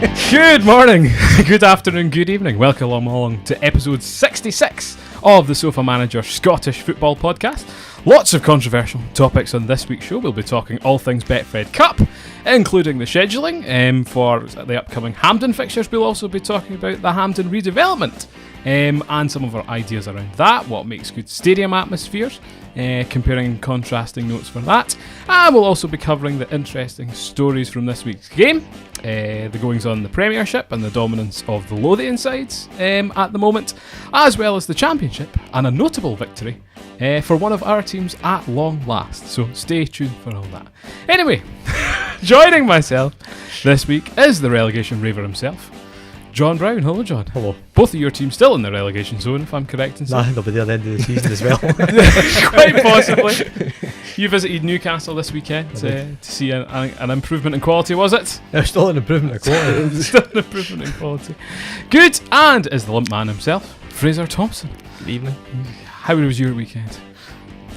Good morning, good afternoon, good evening. Welcome along to episode 66 of the Sofamanager Scottish Football Podcast. Lots of controversial topics on this week's show. We'll be talking all things Betfred Cup, including the scheduling for the upcoming Hampden fixtures. We'll also be talking about the Hampden redevelopment and some of our ideas around that, what makes good stadium atmospheres, comparing and contrasting notes for that. And we'll also be covering the interesting stories from this week's game, the goings on in the Premiership and the dominance of the Lothian sides at the moment, as well as the Championship and a notable victory for one of our teams at long last. So stay tuned for all that. Anyway, joining myself this week is the relegation raver himself, John Brown. Hello, John. Hello. Both of your teams still in the relegation zone, if I'm correct in saying. Nah, they'll be there at the end of the season as well. Quite possibly. You visited Newcastle this weekend to see an improvement in quality, was it? There's still an improvement in quality. Still an improvement in quality. Good. And is the limp man himself, Fraser Thompson. Good evening. How was your weekend?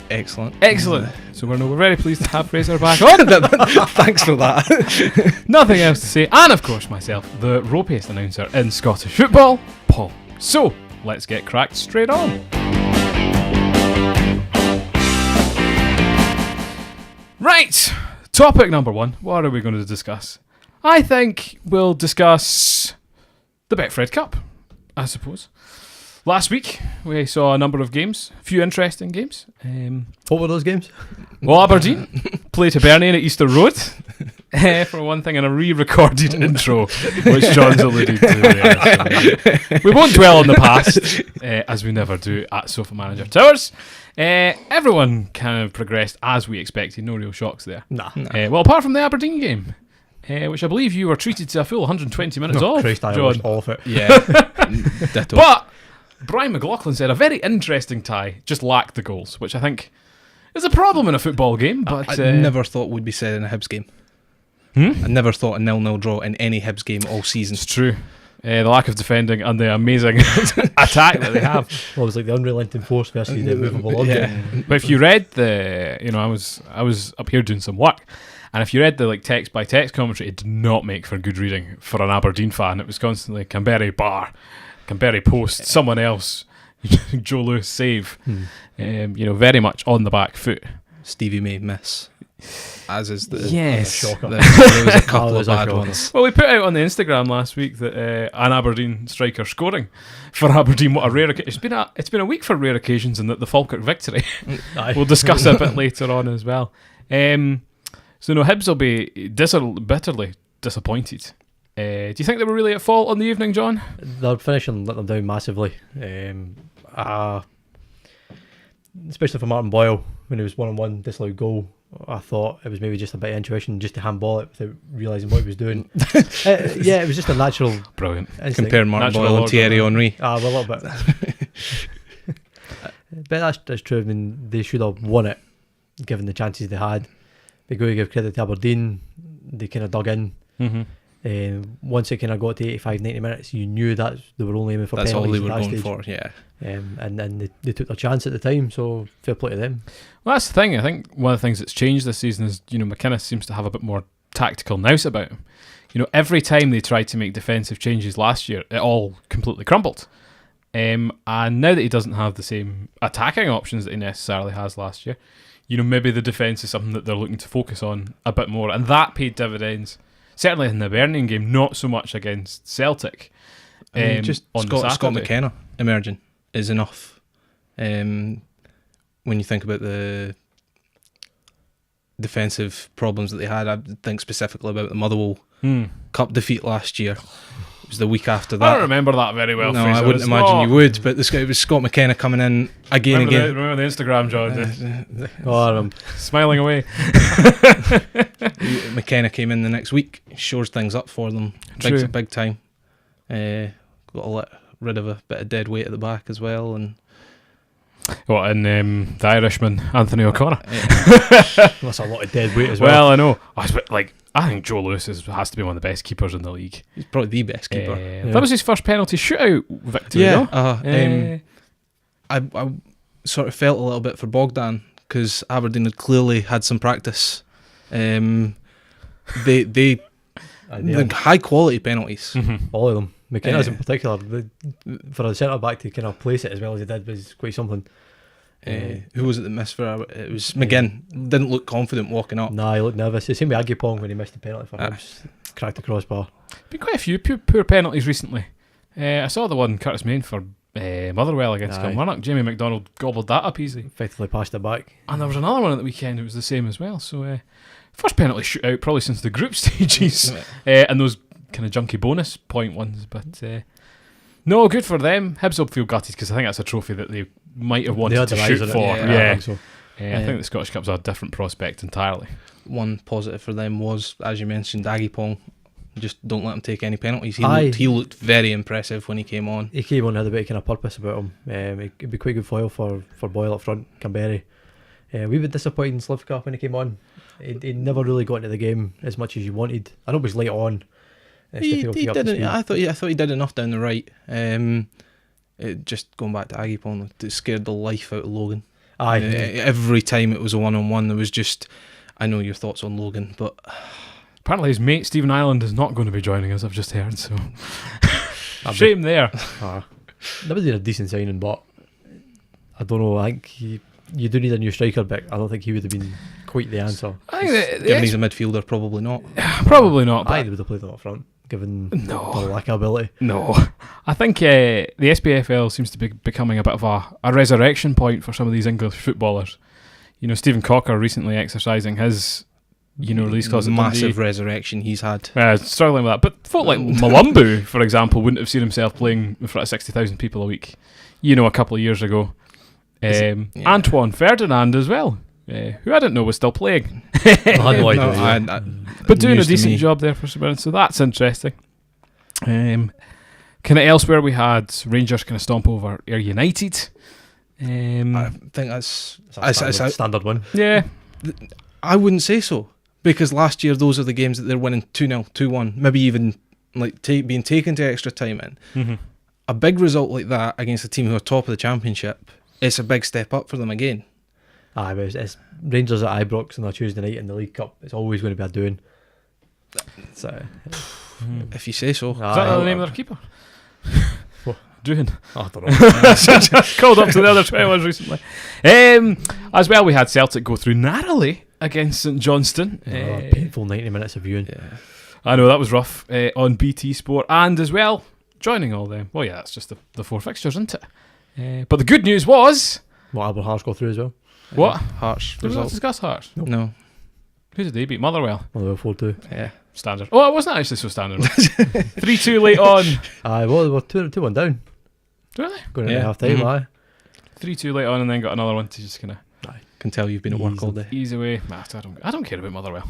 Excellent. So we're very pleased to have Fraser back on. Thanks for that. Nothing else to say. And of course myself, the ropiest announcer in Scottish football, Paul. So let's get cracked straight on. Right, topic number one. What are we going to discuss? I think we'll discuss the Betfred Cup, I suppose. Last week, we saw a number of games, a few interesting games. What were those games? Well, Aberdeen played Hibernian at Easter Road, for one thing, and a re-recorded intro, which John's alluded to. Yeah, so we won't dwell on the past, as we never do at Sofamanager Towers. Everyone kind of progressed as we expected, no real shocks there. Nah. Well, apart from the Aberdeen game, which I believe you were treated to a full 120 minutes of, Christ, I John. watched all of it. Yeah. Ditto. But Brian McLaughlin said a very interesting tie just lacked the goals, which I think is a problem in a football game. But I never thought would be said in a Hibs game. I never thought a 0-0 draw in any Hibs game all season. It's true. The lack of defending and the amazing attack that they have. Well, it was like the unrelenting force versus the movable object. Yeah. But if you read I was up here doing some work, and if you read the text by text commentary, it did not make for good reading for an Aberdeen fan. It was constantly Canberra bar, Canberra post, someone else, Joe Lewis save. Very much on the back foot. Stevie May miss. As is the shocker. There was a couple of bad ones. Well, we put out on the Instagram last week that an Aberdeen striker scoring for Aberdeen. What a rare occasion! It's been a week for rare occasions, and the Falkirk victory. We'll discuss it a bit later on as well. So no, Hibs will be bitterly disappointed. Do you think they were really at fault on the evening, John? They're finishing let them down massively. Especially for Martin Boyle when he was 1-on-1 disallowed goal. I thought it was maybe just a bit of intuition just to handball it without realising what he was doing. It was just a natural. Brilliant. Instinct. Compare Martin Boyle and Thierry Henry. A little bit. But that's true. I mean, they should have won it given the chances they had. They go to give credit to Aberdeen. They kind of dug in. Once it kind of got to 85-90 minutes, you knew that they were only aiming for That's all penalties they were at that going stage. for, yeah. And they took their chance at the time, so fair play to them. Well, that's the thing. I think one of the things that's changed this season is, McInnes seems to have a bit more tactical nous about him. Every time they tried to make defensive changes last year, it all completely crumbled. And now that he doesn't have the same attacking options that he necessarily has last year, maybe the defence is something that they're looking to focus on a bit more, and that paid dividends. Certainly in the Hibernian game, not so much against Celtic. Just on Scott McKenna emerging is enough. When you think about the defensive problems that they had, I think specifically about the Motherwell Cup defeat last year. It was the week after that. I don't remember that very well. No, Fraser. I wouldn't imagine you would, but it was Scott McKenna coming in again. Remember the Instagram, John? I'm smiling away. McKenna came in the next week, shores things up for them big time. Got to let rid of a bit of dead weight at the back as well, and the Irishman Anthony O'Connor. that's a lot of dead weight as well. Well, I know. I think Joe Lewis has to be one of the best keepers in the league. He's probably the best keeper. That was his first penalty shootout victory. Yeah. I sort of felt a little bit for Bogdan because Aberdeen had clearly had some practice. They high quality penalties. All of them. McKenna's in particular, for a centre back to kind of place it as well as he did was quite something. Who was it that missed for? It was McGinn. Didn't look confident walking up. Nah, he looked nervous. The same with Agipong when he missed the penalty for Hibs. Cracked the crossbar. Been quite a few poor penalties recently. I saw the one Curtis Main for Motherwell against Kilmarnock. Jamie McDonald gobbled that up easily. Effectively passed it back. And there was another one at the weekend. It was the same as well. So first penalty shootout probably since the group stages. And those kind of junky bonus point ones. But no, good for them. Hibs will feel gutted because I think that's a trophy that they might have wanted to shoot for. I think so. I think the Scottish Cup's a different prospect entirely. One positive for them was, as you mentioned, Agipong. Just don't let him take any penalties. He looked very impressive when he came on. He came on, had a bit of kind of purpose about him. He'd be quite good foil for Boyle up front, Canberra. We were disappointed in Slivka when he came on. He never really got into the game as much as you wanted. I know it was late on. He didn't. I thought he did enough down the right. Just going back to Agipong, it scared the life out of Logan. Every time it was a one-on-one, there was just. I know your thoughts on Logan, but apparently his mate Stephen Ireland is not going to be joining us. I've just heard, so shame there. That was a decent signing, but I don't know. I think you do need a new striker, but I don't think he would have been quite the answer. I think given he's a midfielder, probably not. Probably not. I think they would have played him up front, given the lack of ability. No, I think the SPFL seems to be becoming a bit of a resurrection point for some of these English footballers. You know, Stephen Cocker recently exercising his, release clause. Massive resurrection he's had. Struggling with that. But folk like Malumbu, for example, wouldn't have seen himself playing in front of 60,000 people a week, a couple of years ago. Antoine Ferdinand as well, who I didn't know was still playing. But doing a decent job there for St. So that's interesting. Kind of elsewhere we had Rangers kind of stomp over Ayr United. I think that's a standard win. Yeah. I wouldn't say so, because last year those are the games that they're winning 2-0, 2-1, maybe even being taken to extra time in. Mm-hmm. A big result like that against a team who are top of the championship, it's a big step up for them again. But it's Rangers at Ibrox on a Tuesday night in the League Cup. It's always going to be a doing. So, if you say so. Is that the name of their keeper? Doing. I don't know. Called up to the other 21s recently. As well, we had Celtic go through narrowly against St Johnstone. Painful 90 minutes of viewing. Yeah. I know, that was rough on BT Sport. And as well, joining all them. Well, yeah, that's just the four fixtures, isn't it? But the good news was... What, Albert Hearts go through as well? What? Hearts. Did we not discuss Hearts? No. Who did they beat? Motherwell. 4-2. Yeah. Standard. Oh, it wasn't actually so standard. 3-2 late on. Well, they were 2-1 down. Really? Going into half time, 3-2 late on, and then got another one to just kind of. Can tell you've been at work all day. Ease away. I don't care about Motherwell.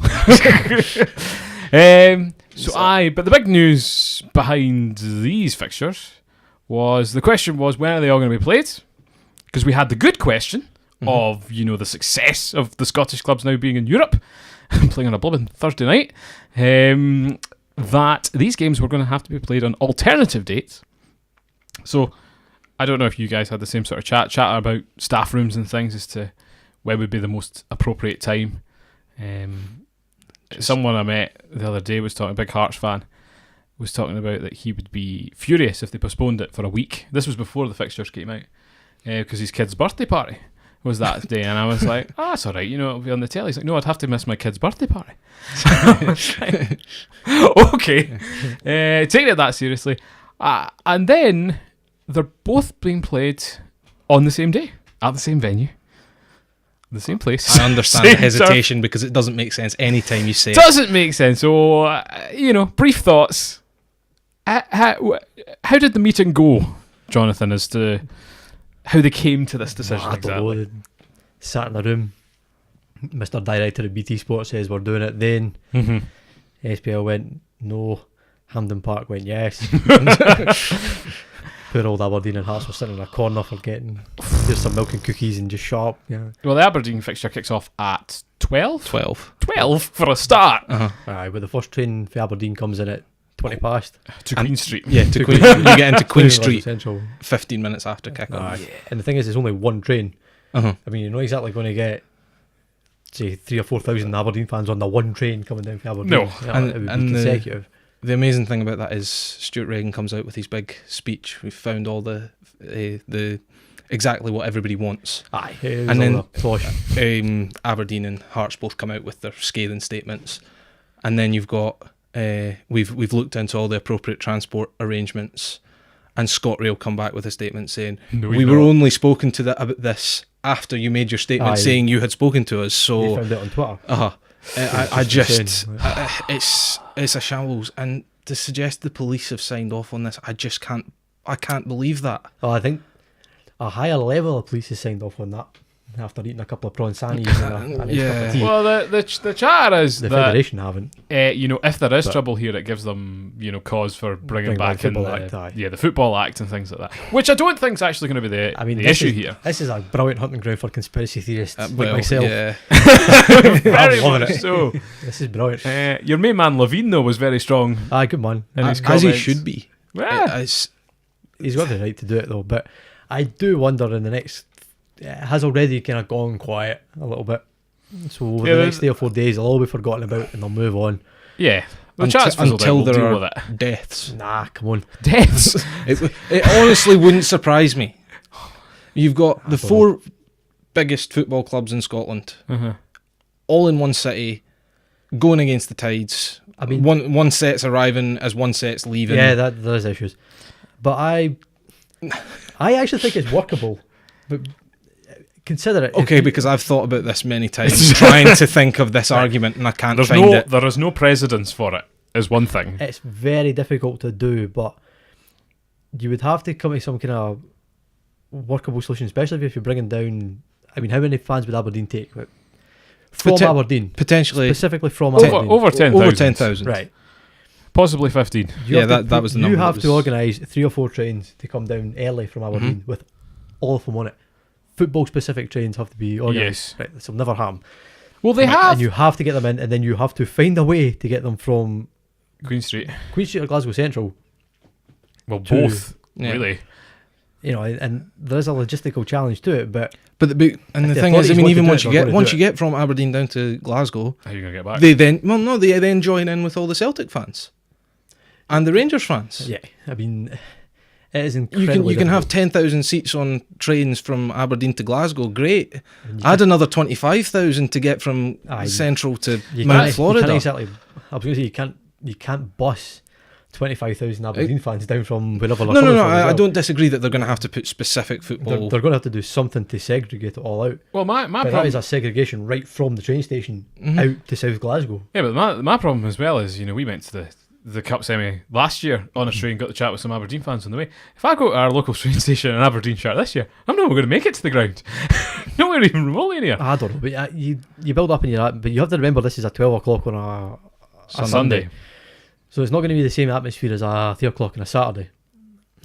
But the big news behind these fixtures was the question was, when are they all going to be played? Because we had the good question of the success of the Scottish clubs now being in Europe, playing on a Buaben Thursday night. That these games were going to have to be played on alternative dates. So. I don't know if you guys had the same sort of chat about staff rooms and things as to when would be the most appropriate time. Someone I met the other day was talking, a big Hearts fan, was talking about that he would be furious if they postponed it for a week. This was before the fixtures came out, because his kid's birthday party was that day, and I was like, that's alright, it'll be on the telly. He's like, no, I'd have to miss my kid's birthday party. I was like, okay, taking it that seriously. And then... they're both being played on the same day, at the same venue, the same place. I understand the hesitation because it doesn't make sense any time you say it. Doesn't make sense. So, brief thoughts. How did the meeting go, Jonathan, as to how they came to this decision exactly? They sat in a room. Mr. Director of BT Sport says we're doing it then. SPL went no. Hampden Park went yes. Poor old Aberdeen and Hearts were sitting in a corner for getting just some milk and cookies and just shut up. Yeah. Well, the Aberdeen fixture kicks off at 12? 12 for a start. But the first train for Aberdeen comes in at 20 past. To Queen Street. Yeah, to Queen. You get into Queen Street Central 15 minutes after kick-off. And the thing is, it's only one train. I mean, you're not exactly going to get, say, 3,000 or 4,000 Aberdeen fans on the one train coming down from Aberdeen. No. It would be consecutive. amazing thing about that is Stuart Regan comes out with his big speech. We've found all the exactly what everybody wants. Aye, And then Aberdeen and Hearts both come out with their scathing statements, and then you've got we've looked into all the appropriate transport arrangements, and ScotRail come back with a statement saying we were only spoken to about this after you made your statement saying you had spoken to us. So you found it on Twitter. It's a shambles, and to suggest the police have signed off on this, I can't believe that. Oh, I think a higher level of police has signed off on that after eating a couple of prawn sannies and a cup of tea. Well, the chatter is the that Federation haven't. If there is trouble here, it gives them cause for bringing back in the Football Act and things like that, which I don't think is actually going to be the issue here. This is a brilliant hunting ground for conspiracy theorists like myself. Yeah. Very much so. This is brilliant. Your main man Levine though was very strong. Aye, good man. As he should be. Yeah. He's got the right to do it though, but I do wonder in the next. It has already kind of gone quiet a little bit. So over the next 3 or 4 days, it'll all be forgotten about and they'll move on. Yeah. Until there are deaths. Nah, come on. Deaths? it honestly wouldn't surprise me. You've got the 4 biggest football clubs in Scotland, all in one city, going against the tides. I mean, one set's arriving as one set's leaving. Yeah, there's issues. But I actually think it's workable. But consider it. Okay, because I've thought about this many times, trying to think of this argument, and I can't find it. There is no precedence for it, is one thing. It's very difficult to do, but you would have to come to some kind of workable solution, especially if you're bringing down. I mean, how many fans would Aberdeen take? From Aberdeen? Potentially. Specifically from Aberdeen. Over 10,000. Over 10,000. Right. Possibly 15. That was the number. You have to organise 3 or 4 trains to come down early from Aberdeen with all of them on it. Football specific trains have to be organised. Yes. Right, this will never happen. Well, they have. And you have to get them in, and then you have to find a way to get them from Queen Street or Glasgow Central. Well, both, really. You know, and there is a logistical challenge to it, but the thing is, I mean, even once you get from Aberdeen down to Glasgow, how are you going to get back? They then join in with all the Celtic fans and the Rangers fans. Yeah, I mean. It is incredibly you can have 10,000 seats on trains from Aberdeen to Glasgow. Great. Add another 25,000 to get from Central to Mount Florida. I was going to say you can't bus 25,000 Aberdeen fans down from wherever. No. I don't disagree that they're going to have to put specific football. They're going to have to do something to segregate it all out. Well, my problem, that is a segregation right from the train station out to South Glasgow. Yeah, but my problem as well is we went to the Cup semi last year on a train, got to chat with some Aberdeen fans on the way. If I go to our local train station in Aberdeenshire this year, I'm not going to make it to the ground. Nowhere even remotely near. I don't know, but you build up and you're at, but you have to remember this is at 12 o'clock on a Sunday. So it's not going to be the same atmosphere as a 3 o'clock on a Saturday,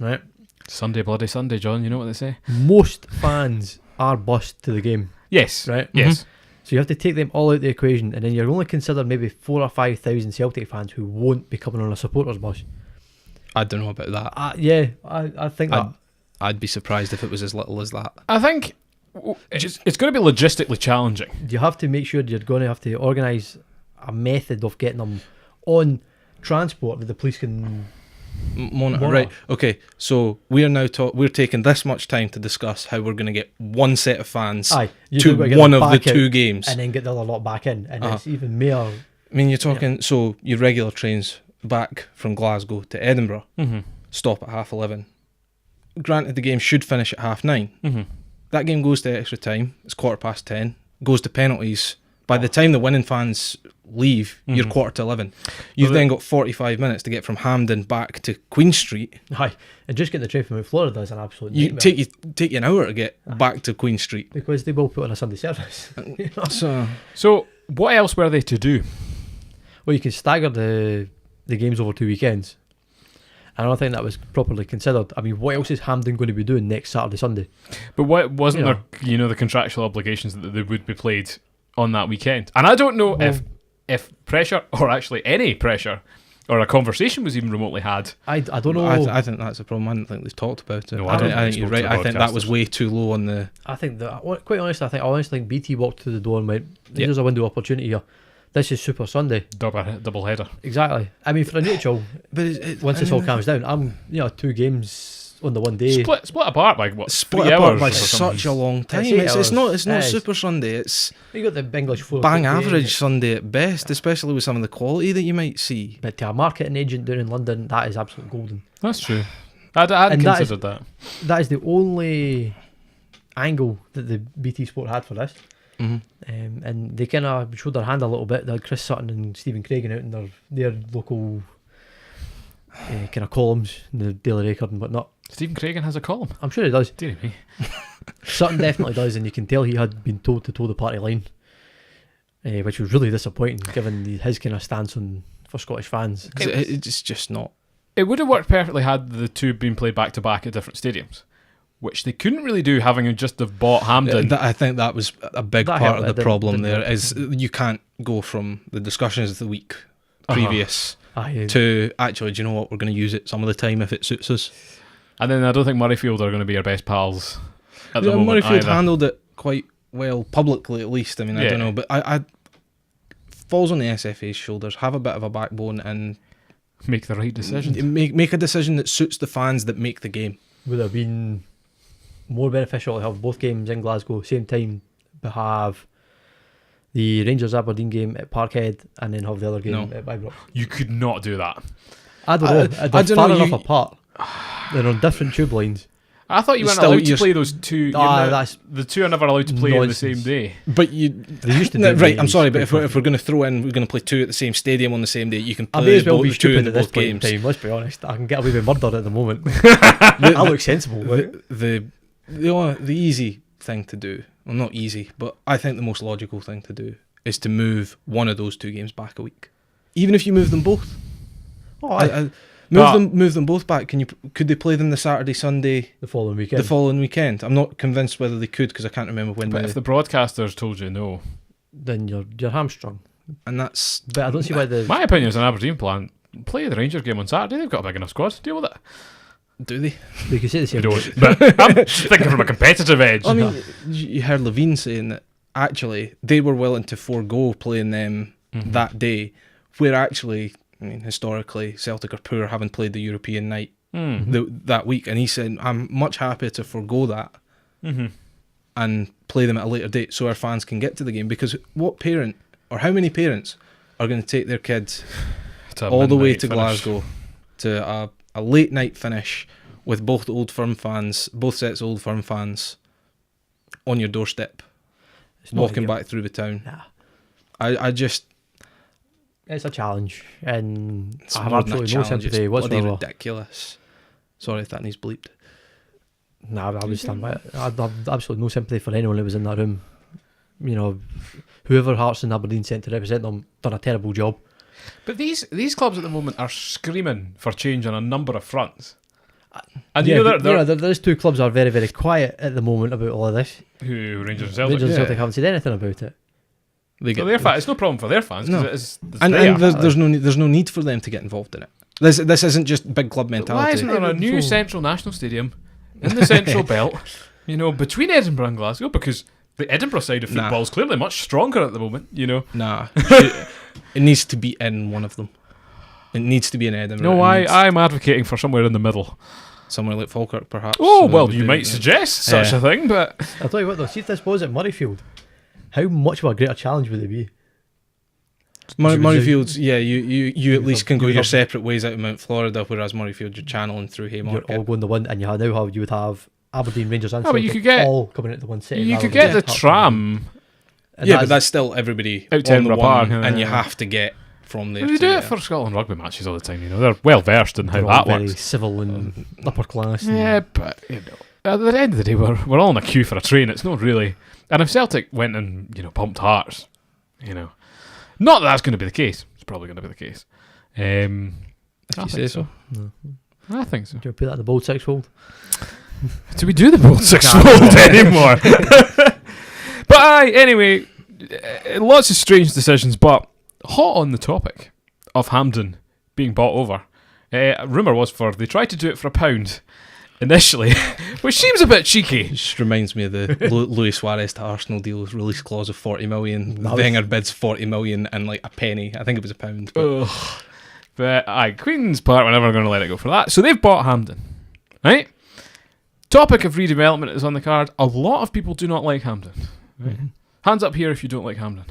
right? Sunday, bloody Sunday, John, you know what they say? Most fans are bused to the game. Yes. Right? Yes. So you have to take them all out of the equation, and then you're only considered maybe 4,000 or 5,000 Celtic fans who won't be coming on a supporters bus. I don't know about that. I think that. I'd be surprised if it was as little as that. I think it's going to be logistically challenging. You have to make sure you're going to have to organise a method of getting them on transport that the police can monitor. Right. Okay. So we are now we're taking this much time to discuss how we're going to get one set of fans to one of the 2 games, and then get the other lot back in, and it's even more. I mean, you're talking so your regular trains back from Glasgow to Edinburgh stop at 11:30. Granted, the game should finish at 9:30. That game goes to extra time. It's 10:15. Goes to penalties. By the time the winning fans leave, you're 11:15. You've then got 45 minutes to get from Hampden back to Queen Street. Aye, and just getting the train from Mount Florida is an absolute nightmare. Take you an hour to get back to Queen Street. Because they will put on a Sunday service. So what else were they to do? Well, you can stagger the games over 2 weekends. And I don't think that was properly considered. I mean, what else is Hampden going to be doing next Saturday, Sunday? But what wasn't there, the contractual obligations that they would be played on that weekend? And I don't know if pressure, or actually any pressure, or a conversation was even remotely had. I don't know. I think that's a problem. I don't think they've talked about it. No, I think you're right. I think that was way too low on the. I think that, quite honestly, I honestly think BT walked through the door and went, "There's a window of opportunity here. This is Super Sunday. Double header. Exactly. I mean, for a neutral, But once this all calms down, I'm 2 games on the one day. Split apart by what? split 3 apart hours by or something? such a long time. It's 8 It's hours. not It is. Super Sunday. It's You got the English 4 bang o'clock game, average Sunday at best, especially with some of the quality that you might see. But to a marketing agent down in London, that is absolute golden. That's true. I hadn't And that is- considered that. That is the only angle that the BT Sport had for this. Mm-hmm. And they kind of showed their hand a little bit. They had Chris Sutton and Stephen Craigan out in their local kind of columns in the Daily Record and whatnot. Stephen Craigan has a column. I'm sure he does. Dear me. Sutton definitely does, and you can tell he had been told to toe the party line, which was really disappointing given his kind of stance for Scottish fans. 'Cause it's just not. It would have worked perfectly had the two been played back to back at different stadiums, which they couldn't really do, having just have bought Hampden. I think that was a big That part helped, of the it problem didn't there. help. Is you can't go from the discussions of the week previous Aye, to actually, do you know what, we're going to use it some of the time if it suits us. And then I don't think Murrayfield are going to be our best pals at the moment Murrayfield either. handled it quite well publicly, at least. I mean, I Yeah. don't know, but I falls on the SFA's shoulders. Have a bit of a backbone and Make the right decision. make a decision that suits the fans that make the game. would have been more beneficial to have both games in Glasgow same time, but have the Rangers Aberdeen game at Parkhead and then have the other game No. at Ibrox. You could not do that. I don't know. They're I don't far know, enough you- apart. They're on different tube lines. I thought you weren't Still, allowed to you're- play those two. That's The two are never allowed to play on the same nonsense. day. But you They used to No, do right, I'm these sorry, but if quite we're going to throw in, we're going to play two at the same stadium on the same day. You can I play may as well both, be the two stupid in at this both point in games. time. Let's be honest. I can get away with murder at the moment. I look sensible. But The easy thing to do, well, not easy, but I think the most logical thing to do is to move one of those two games back a week, even if you move them both. Move them both back. Could they play them the Saturday, Sunday, the following weekend. the following weekend? I'm not convinced whether they could because I can't remember when. But if the broadcasters told you no, then you're hamstrung. And that's But I don't see why the my opinion is an Aberdeen plan. Play the Rangers game on Saturday. They've got a big enough squad. Deal with it. do they? they could say the We same. don't. But I'm thinking from a competitive edge. I mean, you heard Levine saying that actually they were willing to forego playing them that day, where actually, I mean, historically, Celtic are poor having played the European night that week, and he said, I'm much happier to forego that and play them at a later date so our fans can get to the game, because what parent, or how many parents, are going to take their kids To a all the way midnight to finish. Glasgow to a late night finish with both Old Firm fans, both sets of Old Firm fans on your doorstep, It's not walking ideal. back through the town? Nah. I just, It's a challenge, and it's I have more than a absolutely no challenge, sympathy it's bloody whatsoever. ridiculous. Sorry if that needs bleeped. Nah, I would stand by it. I'd have absolutely no sympathy for anyone who was in that room. You know, whoever Hearts and Aberdeen sent to represent them done a terrible job. But these clubs at the moment are screaming for change on a number of fronts. And yeah, you know, but, there's two clubs that are very, very quiet at the moment about all of this. who Rangers and Celtic. Rangers and yeah. Celtic haven't said anything about it. They So get, their fans, it's no problem for their fans. 'Cause No. it's and there. there's no need for them to get involved in it. This isn't just big club But mentality. why isn't there a new So- central national stadium in the central belt, you know, between Edinburgh and Glasgow? Because the Edinburgh side of Nah. football is clearly much stronger at the moment, you know. Nah, it needs to be in one of them. It needs to be in Edinburgh. No, It needs- I'm advocating for somewhere in the middle. somewhere like Falkirk, perhaps. Oh, somewhere well, would you do might it. suggest such Yeah. a thing, but I'll tell you what though, see if this was at Murrayfield, how much of a greater challenge would it be? Murrayfield's, yeah, you at least can go you your have- separate ways out of Mount Florida, whereas Murrayfield you're channeling through You're Haymarket. all going to one, and you would have Aberdeen, Rangers and Oh, but you Celtic could get- all coming at the one city. you rather could than get the Hearts and tram. And Yeah, that but is- that's still everybody Out to on the Edinburgh one, Park, and you yeah. have to get from there. They to do there. it for Scotland rugby matches all the time, you know. They're well versed in how they're all that very works. civil and upper class. and- Yeah, but you know, at the end of the day, we're all in a queue for a train. It's not really. And if Celtic went and pumped Hearts, not that that's going to be the case. It's probably going to be the case. I If you think say so. I think so. Do you put that in the bold six-fold? Do we do the bold six-fold anymore? But anyway, lots of strange decisions. But hot on the topic of Hampden being bought over, rumour was they tried to do it for £1, initially, which seems a bit cheeky. It just reminds me of the Luis Suarez to Arsenal deal with release clause of 40 million. Wenger bids 40 million and like a penny. I think it was £1. But Queen's Park, we're never going to let it go for that. So they've bought Hampden, right? Topic of redevelopment is on the card. A lot of people do not like Hampden. Right? Mm-hmm. Hands up here if you don't like Hampden.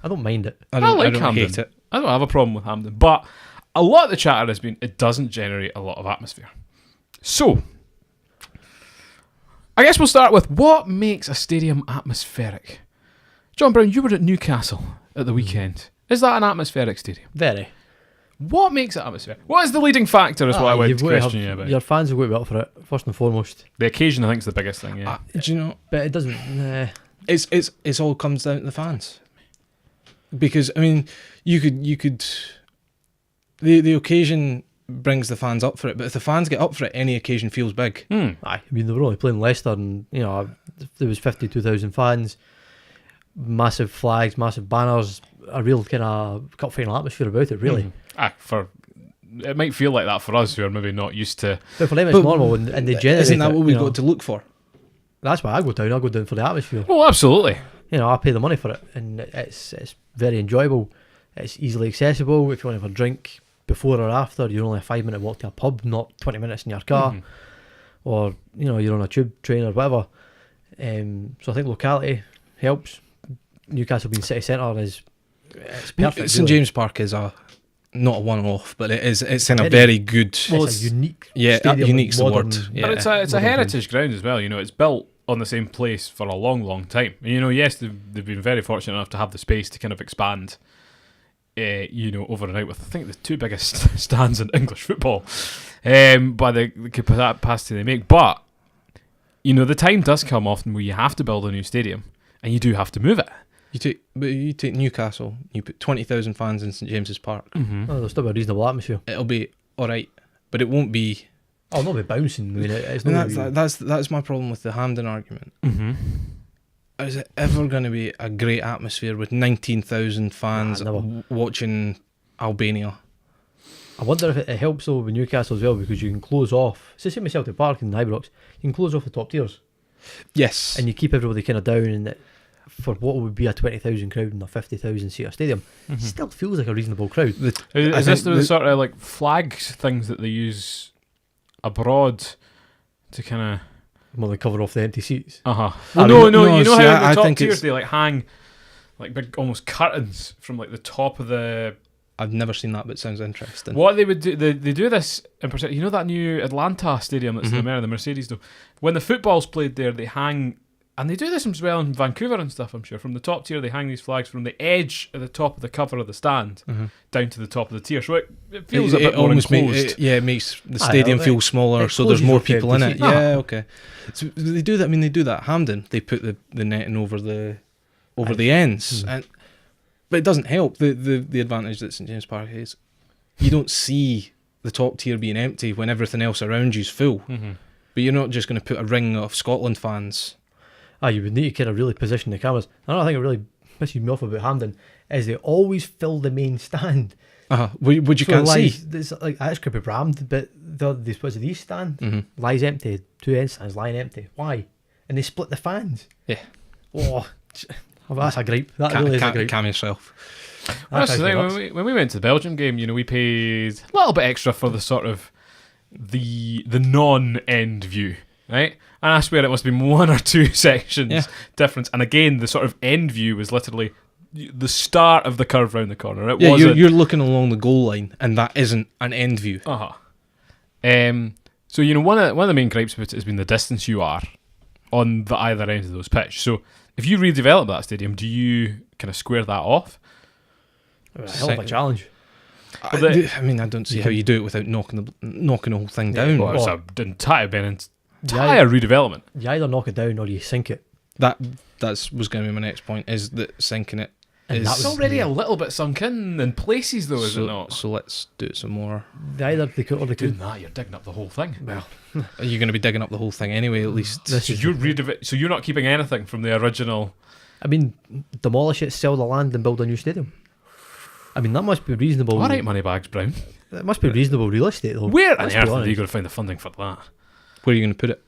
I don't mind it. I don't Hampden. hate it. I don't have a problem with Hampden, but a lot of the chatter has been it doesn't generate a lot of atmosphere. So, I guess we'll start with what makes a stadium atmospheric. John Brown, you were at Newcastle at the weekend. Is that an atmospheric stadium? Very. What makes it atmospheric? What is the leading factor is what I went to question you about. Your fans have got to be up for it, first and foremost. The occasion, I think, is the biggest thing, yeah. Do you know? But it doesn't... It's all comes down to the fans. Because, I mean, you could... The occasion brings the fans up for it, but if the fans get up for it, any occasion feels big. Aye, I mean, they were only playing Leicester and, there was 52,000 fans, massive flags, massive banners, a real kind of cup final atmosphere about it, really. It might feel like that for us who are maybe not used to... But for them it's normal and they generate Isn't that what we got got to look for? That's why I go down for the atmosphere. Oh, absolutely. I pay the money for it and it's very enjoyable. It's easily accessible. If you want to have a drink before or after, you're only a 5-minute walk to a pub, not 20 minutes in your car. Mm-hmm. Or, you're on a tube train or whatever. So I think locality helps. Newcastle being city centre is perfect. St James Park is not a one-off, but it's in a very good... Well, it's a unique unique's the word. Yeah. But it's a heritage ground as well. It's built on the same place for a long, long time. And, yes, they've been very fortunate enough to have the space to kind of expand, over and out with, I think, the two biggest stands in English football by the capacity they make. But, the time does come often where you have to build a new stadium and you do have to move it. You take Newcastle, you put 20,000 fans in St James's Park. Mm-hmm. There'll still be a reasonable atmosphere. It'll be alright, but it won't be... Oh, not be bouncing. I mean, it's not that's my problem with the Hampden argument. Mm-hmm. Is it ever going to be a great atmosphere with 19,000 fans watching Albania? I wonder if it helps though with Newcastle as well, because you can close off. It's the same as Celtic Park and Ibrox. You can close off the top tiers. Yes. And you keep everybody kind of down, and for what would be a 20,000 crowd in a 50,000 seater stadium, it still feels like a reasonable crowd. Is this the sort of like flags things that they use abroad to kind of... Well, they cover off the empty seats. Well, no, you know how in the top tiers they like hang like big almost curtains from like the top of the... I've never seen that, but it sounds interesting. What they would do, they do this in particular. That new Atlanta stadium that's in America, the Mercedes though. When the football's played there, they hang, and they do this as well in Vancouver and stuff, I'm sure. From the top tier, they hang these flags from the edge at the top of the cover of the stand down to the top of the tier. So it feels a bit more enclosed. It makes the stadium feel smaller, so there's more people in it. Yeah, okay. So they do that. I mean, they do that at Hampden. They put the netting over the ends, but it doesn't help. The advantage that St James Park is, you don't see the top tier being empty when everything else around you's full. Mm-hmm. But you're not just going to put a ring of Scotland fans. You would need to kind of really position the cameras. Another thing that really pisses me off about Hampden is they always fill the main stand. Which you can't see. It's like that's creepy rammed, but the east stand lies empty. Two end stands lying empty. Why? And they split the fans. Yeah. Oh, that's a gripe. That really is a gripe. Calm yourself. That's the thing. When we went to the Belgium game, we paid a little bit extra for the sort of the non-end view, right? And I swear it must have been one or two sections difference. And again, the sort of end view was literally the start of the curve round the corner. It wasn't... you're looking along the goal line, and that isn't an end view. So one of the main gripes about it has been the distance you are on the either end of those pitch. So if you redevelop that stadium, do you kind of square that off? A hell of a challenge. I don't see how you do it without knocking the whole thing down. Well, it's an entire redevelopment. You either knock it down or you sink it. That was going to be my next point, is that sinking it and it's already a little bit sunk in places though, is it not? So let's do it some more. Either they could, or they could. Doing that, you're digging up the whole thing. Well, are you going to be digging up the whole thing anyway? At least. So you're not keeping anything from the original. I mean, demolish it, sell the land, and build a new stadium. I mean, that must be reasonable. All right, Moneybags Brown. That must be reasonable real estate, though. Where on Let's earth be are you honest. going to find the funding for that? Where are you going to put it?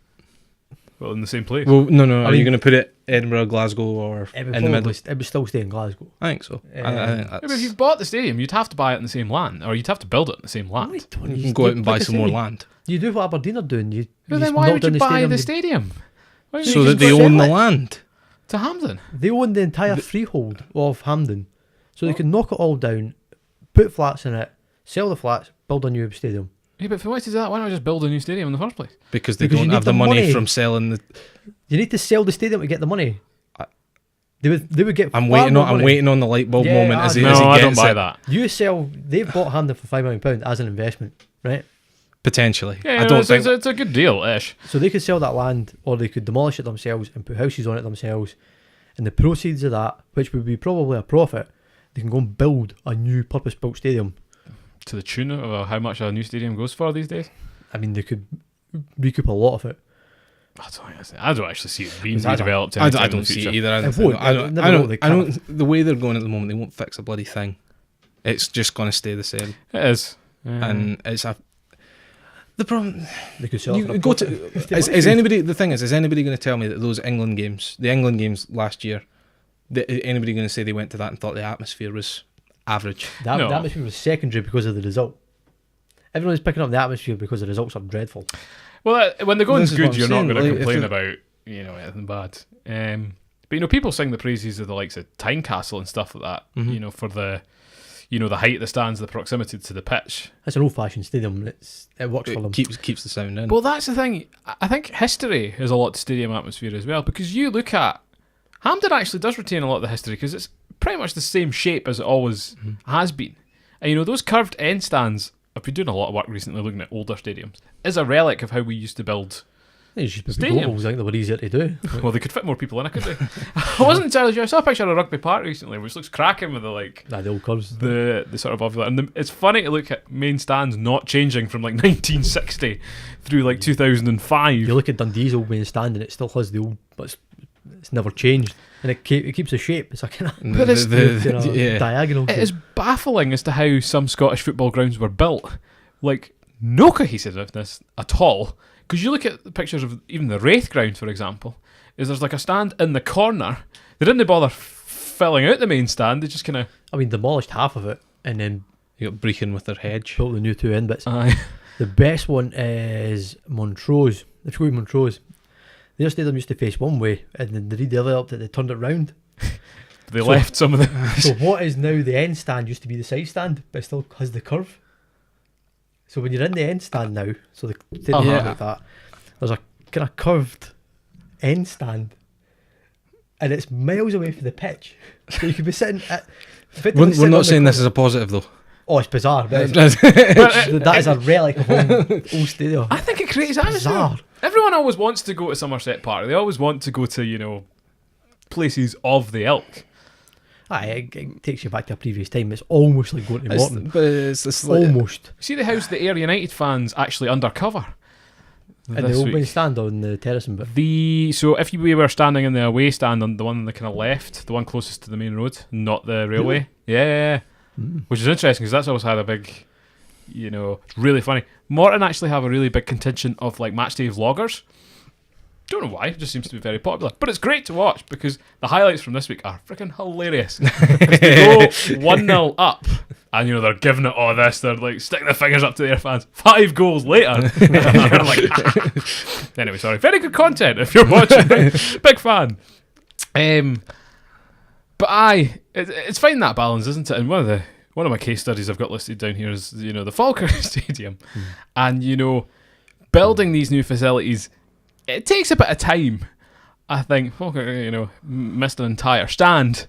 Well, in the same place. Well, no. Are mean- you going to put it Edinburgh, Glasgow, or It would in the middle? it would still stay in Glasgow. I think so. I think Yeah, but if that's, you've bought the stadium, you'd have to buy it in the same land, or you'd have to build it in the same land. Why don't you can go out and buy like I some more say, land You do what Aberdeen are doing. You But you then why knock would down you the buy the you- stadium? Why so don't you that just they go own sell the it land. to Hampden? They own the entire freehold of Hampden, so they can knock it all down, put flats in it, sell the flats, build a new stadium. Yeah, but if you want to do that, why not just build a new stadium in the first place? Because they Because you don't need have the the money money. from selling the. You need to sell the stadium to get the money. I- They would get. I'm far waiting more on. I'm money. waiting on the light bulb Yeah, moment as he, No, as he I gets don't buy it. that. You sell. They've bought Hampden for £5 million as an investment, right? Potentially, Yeah, I don't think. it's a good deal, ish. So they could sell that land, or they could demolish it themselves and put houses on it themselves, and the proceeds of that, which would be probably a profit, they can go and build a new purpose-built stadium. To the tune of how much a new stadium goes for these days. I mean, they could recoup a lot of it. I don't actually see it being Because I don't- redeveloped. I anytime in don't the see future. it either. I It don't. Think, won't. I don't. Never I know, don't. they I don't. The way they're going at the moment, they won't fix a bloody thing. It's just going to stay the same, It is. and it's a. The problem. They could sell it for a You go profit. If to. they Is want to. anybody? The thing is anybody going to tell me that those England games, the England games last year, anybody going to say they went to that and thought the atmosphere was average? The No. atmosphere was secondary because of the result. Everyone's picking up the atmosphere because the results are dreadful. Well, when the going's This is good, what I'm you're not saying, going to like, if complain it- about anything bad. But people sing the praises of the likes of Tynecastle and stuff like that. Mhm. For the the height of the stands, the proximity to the pitch. It's an old-fashioned stadium. And it works for them. It keeps the sound in. Well, that's the thing. I think history has a lot to stadium atmosphere as well, because you look at Hampden actually does retain a lot of the history because it's pretty much the same shape as it always has been. And those curved end stands. I've been doing a lot of work recently looking at older stadiums. Is a relic of how we used to build. It's just Stadiums. ovals. I think they were easier to do. Well, they could fit more people in it, could they? I wasn't entirely sure. I saw a picture of Rugby Park recently, which looks cracking with the The old curves. the sort of ovular. And it's funny to look at main stands not changing from 1960 through 2005. You look at Dundee's old main stand and it still has the old, but it's never changed. And it keeps the shape. It's a kind of But it's- diagonal. It shape. is baffling as to how some Scottish football grounds were built. No cohesiveness at all. Because you look at the pictures of even the Wraith ground, for example, there's a stand in the corner. They didn't bother filling out the main stand. They just kind of... I mean, demolished half of it and then You got Brechin with their hedge. built the new two end bits. Aye. The best one is Montrose. If you go to Montrose, their stadium used to face one way, and then they redeveloped it. They turned it round. They left some of the... So what is now the end stand used to be the side stand, but it still has the curve. So when you're in the end stand now, so the stadium Uh-huh. like that, there's a kind of curved end stand, and it's miles away from the pitch. So you could be sitting at. We're not saying this is a positive though. Oh, it's bizarre. But But, that is a relic of old stadium. I think it creates atmosphere. Bizarre. Everyone always wants to go to Somerset Park. They always want to go to, places of the ilk. Aye, it takes you back to a previous time. It's almost like going to Morton. But it's like, Almost. See the house the Ayr United fans actually undercover And the this open week. stand on the terracing bit. So if we were standing in the away stand on the one on the kind of left, the one closest to the main road, not the railway. Yeah. Which is interesting because that's always had a big, it's really funny. Morton actually have a really big contingent of matchday vloggers. Don't know why, it just seems to be very popular. But it's great to watch because the highlights from this week are freaking hilarious. They go 1-0 up and they're giving it all this, they're sticking their fingers up to their fans. 5 goals later. You're like, ah. Anyway, sorry. Very good content if you're watching. Big fan. But it's finding that balance, isn't it? And one of my case studies I've got listed down here is the Falkirk Stadium, and building these new facilities. It takes a bit of time. I think Falkirk, missed an entire stand,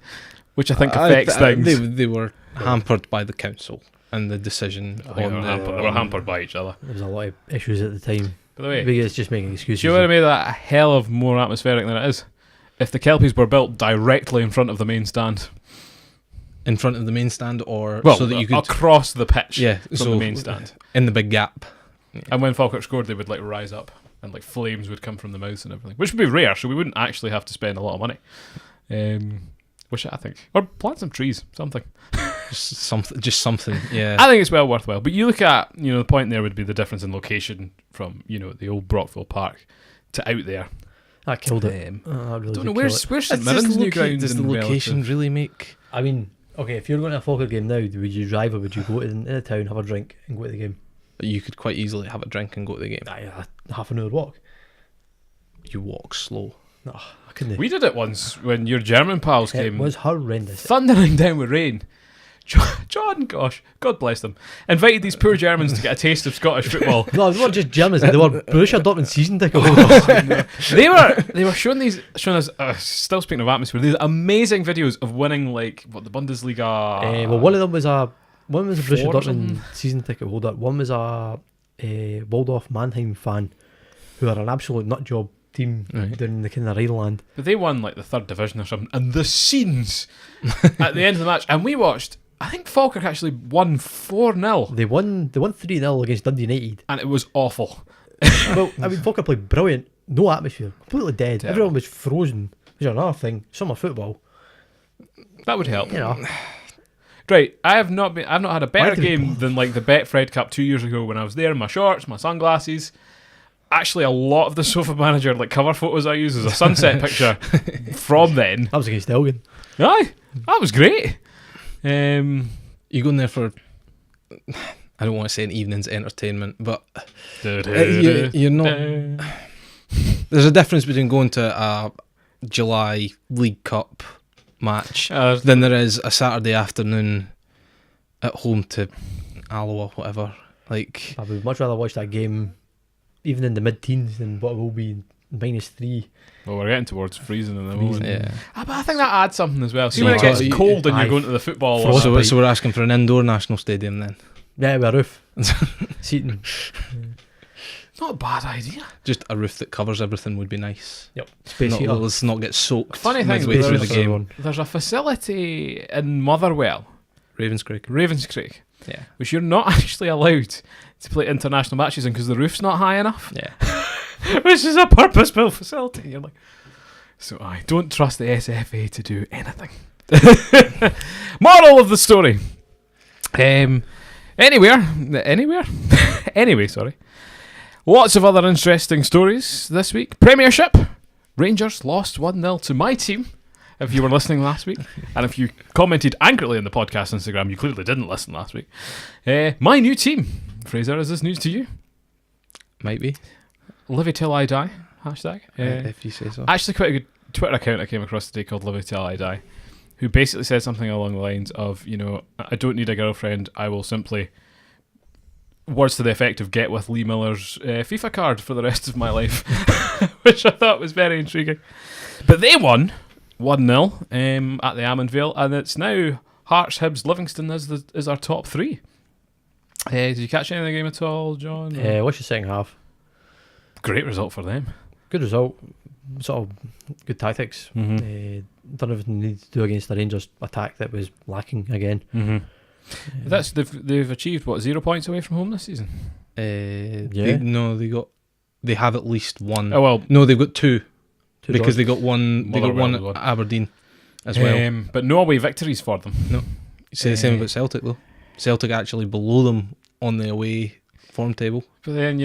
which I think affects things. They were hampered by the council and the decision. They were hampered by each other. There was a lot of issues at the time. By the way, Maybe it's just making excuses. do you want to make that a hell of more atmospheric than it is? If the Kelpies were built directly in front of the main stand. In front of the main stand, or Well, so that you could across the pitch from so the main stand. in the big gap. And when Falkirk scored, they would rise up and flames would come from the mouths and everything, which would be rare. So we wouldn't actually have to spend a lot of money, which I think, or plant some trees, something. Just something. Yeah. I think it's well worthwhile. But you look at, the point there would be the difference in location from, the old Brockville Park to out there. That killed it. I really don't know, did where's kill St Mirren's new ground? Does the location really make? I mean, okay, if you're going to a Falkirk game now, would you drive or would you go in the town, have a drink, and go to the game? You could quite easily have a drink and go to the game. Aye, a half an hour walk. You walk slow. No, I couldn't. We did it once when your German pals It came was horrendous. thundering down with rain. John, gosh, God bless them, invited these poor Germans to get a taste of Scottish football. No, they weren't just Germans, they were Borussia Dortmund season ticket holders. They were showing us, still speaking of atmosphere, these amazing videos of winning, like, what, the Bundesliga. Well, one of them was a Borussia Four or something? Dortmund season ticket holder. One was a Waldorf Mannheim fan who are an absolute nut job team Right. down in the kind of Rhineland. But they won like the 3rd division or something, and the scenes at the end of the match, and we watched. I think Falkirk actually won 4-0, They won 3-0 against Dundee United. and it was awful. Well, I mean, Falkirk played brilliant. No atmosphere, completely dead. Terrible. Everyone was frozen. Which is another thing. Summer football, That would help. you know. Right, I've not had a better did we game than like the Betfred Cup 2 years ago when I was there in my shorts, my sunglasses. Actually, a lot of the Sofamanager like cover photos I use is a sunset picture from then. That was against Elgin. Aye, that was great. You go in there for, I don't want to say an evening's entertainment, but you're not. There's a difference between going to a July League Cup match than there is a Saturday afternoon at home to Alloa, whatever. Like, I would much rather watch that game, even in the mid-teens, than what will be -3. Well, we're getting towards freezing in the moment. yeah. But I think that adds something as well. See, So when it gets you- cold and aye. you're going to the football. Frost- or So we're asking for an indoor national stadium then. Yeah, with a roof, seating. not a bad idea. Just a roof that covers everything would be nice. Yep, space heater. Let's not get soaked Funny thing, midway through the there's- game. There's a facility in Motherwell, Ravenscraig. Ravenscraig, Yeah. which you're not actually allowed to play international matches in because the roof's not high enough. Yeah. Which is a purpose-built facility. You're like, so I don't trust the SFA to do anything. Moral of the story. Anyway, sorry. Lots of other interesting stories this week. Premiership. Rangers lost 1-0 to my team. If you were listening last week, and if you commented angrily on the podcast Instagram, you clearly didn't listen last week. My new team. Fraser, is this news to you? Might be. Live it till I die. Hashtag. If you say so. Actually, quite a good Twitter account I came across today called Live It Till I Die, who basically said something along the lines of, I don't need a girlfriend, I will simply, words to the effect of, get with Lee Miller's FIFA card for the rest of my life, which I thought was very intriguing. But they won 1-0 at the Almondvale, and it's now Hearts, Hibs, Livingston is our top 3. Did you catch any of the game at all, John? What's your second half? Great result for them. Good result, sort of good tactics. Mm-hmm. Done everything they needed to do against the Rangers attack that was lacking again. Mm-hmm. They've achieved what, 0 points away from home this season? Yeah. They have at least one. Oh well, No, they've got two Two because draws. they got one. They got Motherwell one has at won. Aberdeen as well. but no away victories for them. You say the same about Celtic though. Celtic actually below them on the away form table. But then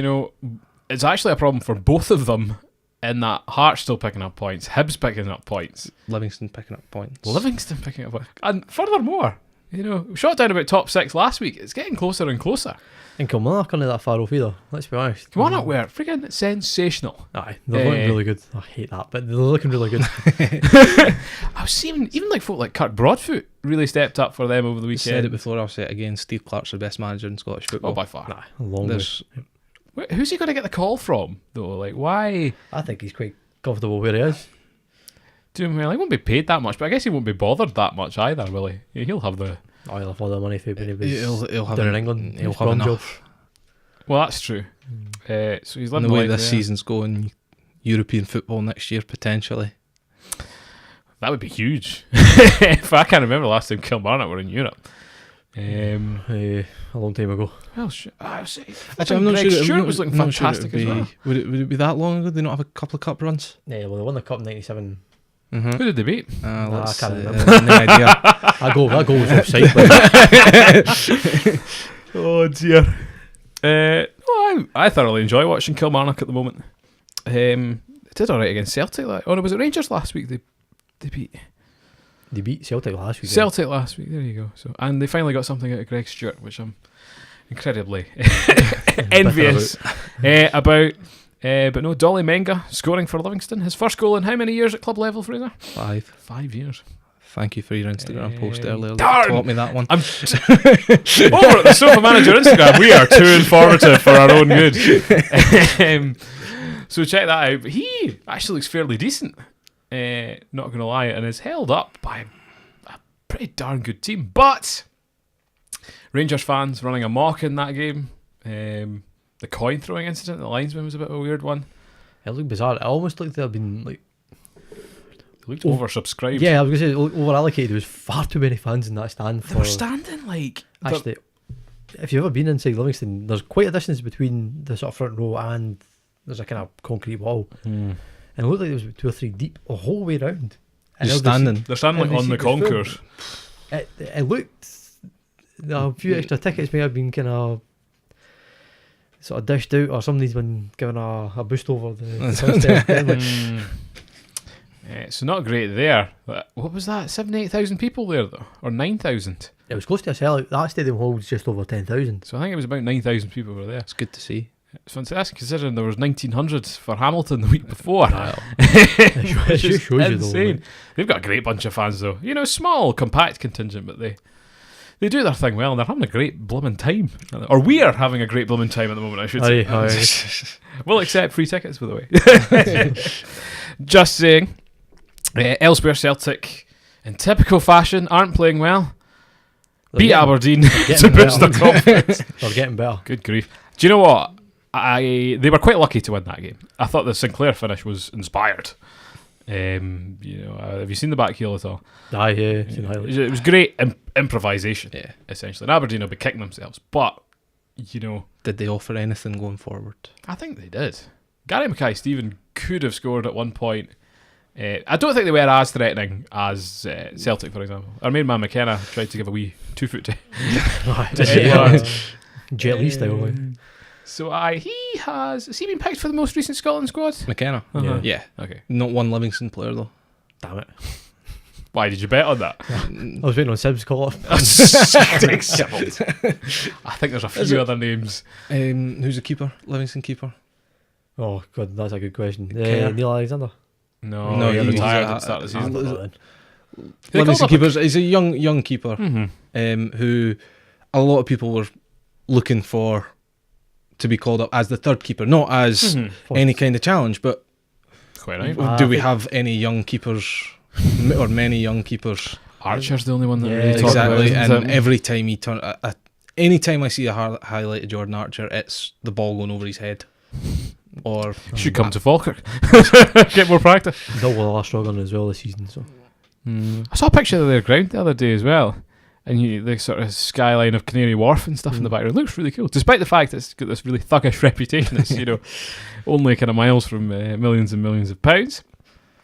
it's actually a problem for both of them. In that Hearts still picking up points, Hibs picking up points, Livingston picking up points. Livingston picking up points, and furthermore, we shot down about top 6 last week. It's getting closer and closer. And Kilmarnock aren't that far off either, let's be honest. Kilmarnock were freaking sensational. Aye, they're looking really good. I hate that, but they're looking really good. I was seeing even like folk like Kirk Broadfoot really stepped up for them over the I weekend. said it before. I'll say it again. Steve Clark's the best manager in Scottish football. Oh, by far. Nah, a long way. There's Who's he going to get the call from though? Like, why? I think he's quite comfortable where he is. Doing well. He won't be paid that much, but I guess he won't be bothered that much either, will he? He'll have the. Oh, he'll have all the money for when he was he'll have down in en- England. He'll His have Brom job. enough. Well, that's true. So he's And living the way life this there. season's going, European football next year potentially. That would be huge. If I can't remember the last time Kilmarnock were in Europe. A long time ago. Well, Actually, I'm not Greg sure. Stewart was looking fantastic as well. Would it be that long ago? Did they not have a couple of cup runs? Yeah, well, they won the cup in '97. Mm-hmm. Who did they beat? I can't remember. No idea. I go was offside. Oh dear. I thoroughly enjoy watching Kilmarnock at the moment. They did alright against Celtic. No, was it Rangers last week? They beat They beat Celtic last week. Celtic last week. There you go. So, and they finally got something out of Greg Stewart, which I'm incredibly envious about. But no, Dolly Menga scoring for Livingston. His first goal in how many years at club level, Fraser? 5. 5 years. Thank you for your Instagram post earlier. Darn! Taught me that one. Over at the Sofamanager Instagram, we are too informative for our own good. So check that out. But he actually looks fairly decent, not going to lie, and is held up by a pretty darn good team. But Rangers fans running amok in that game. The coin throwing incident, the linesman was a bit of a weird one. It looked bizarre. It almost looked they'd been like. It looked oversubscribed. Yeah, I was going to say over allocated. There was far too many fans in that stand. They were standing like. Actually, if you've ever been inside Livingston, there's quite a distance between the sort of front row and there's a kind of concrete wall. And it looked like there was 2 or 3 deep the whole way round. They're standing like on the concourse. It looked. A few extra tickets may have been kind of sort of dished out, or somebody's been given a boost over the so not great there. What was that? 7,000-8,000 people there though, or 9,000? It was close to a sellout. That stadium holds just over 10,000. So I think it was about 9,000 people were there. It's good to see. It's fantastic considering there was 1,900 for Hamilton the week before. It just shows you insane. though. They've got a great bunch of fans though. Small, compact contingent, but they do their thing well, and they're having a great blooming time. Or we are having a great blooming time at the moment, I should say. We'll accept free tickets, by the way. Just saying. Elsewhere, Celtic, in typical fashion, aren't playing well. Beat Aberdeen to boost their confidence. They're getting better. Good grief. Do you know what? They were quite lucky to win that game. I thought the Sinclair finish was inspired. Have you seen the back heel at all? Aye, yeah. Seen highlights. It was great improvisation, essentially. And Aberdeen will be kicking themselves, but did they offer anything going forward? I think they did. Gary Mackay-Steven could have scored at one point. I don't think they were as threatening as Celtic, for example. Our main man McKenna tried to give a wee 2-foot to Edward. Jet Li style. So has he been picked for the most recent Scotland squad? McKenna? Yeah. Okay. Not one Livingston player though. Damn it. Why did you bet on that? I was waiting on Sib's call. I think there's a few other names. Who's the keeper? Livingston keeper? Oh god, that's a good question. Neil Alexander. No, he retired at the start of the season. Livingston keeper. He's a young keeper who a lot of people were looking for to be called up as the third keeper, not as any kind of challenge, but quite right. Do we have any young keepers or many young keepers? Archer's the only one that really exactly. About, and every time he turn, any time I see a highlight of Jordan Archer, it's the ball going over his head. Or should come to Falkirk, get more practice. Double the last struggling as well this season. So I saw a picture of their ground the other day as well, and the sort of skyline of Canary Wharf and stuff in the background looks really cool. Despite the fact it's got this really thuggish reputation, it's only kind of miles from millions and millions of pounds.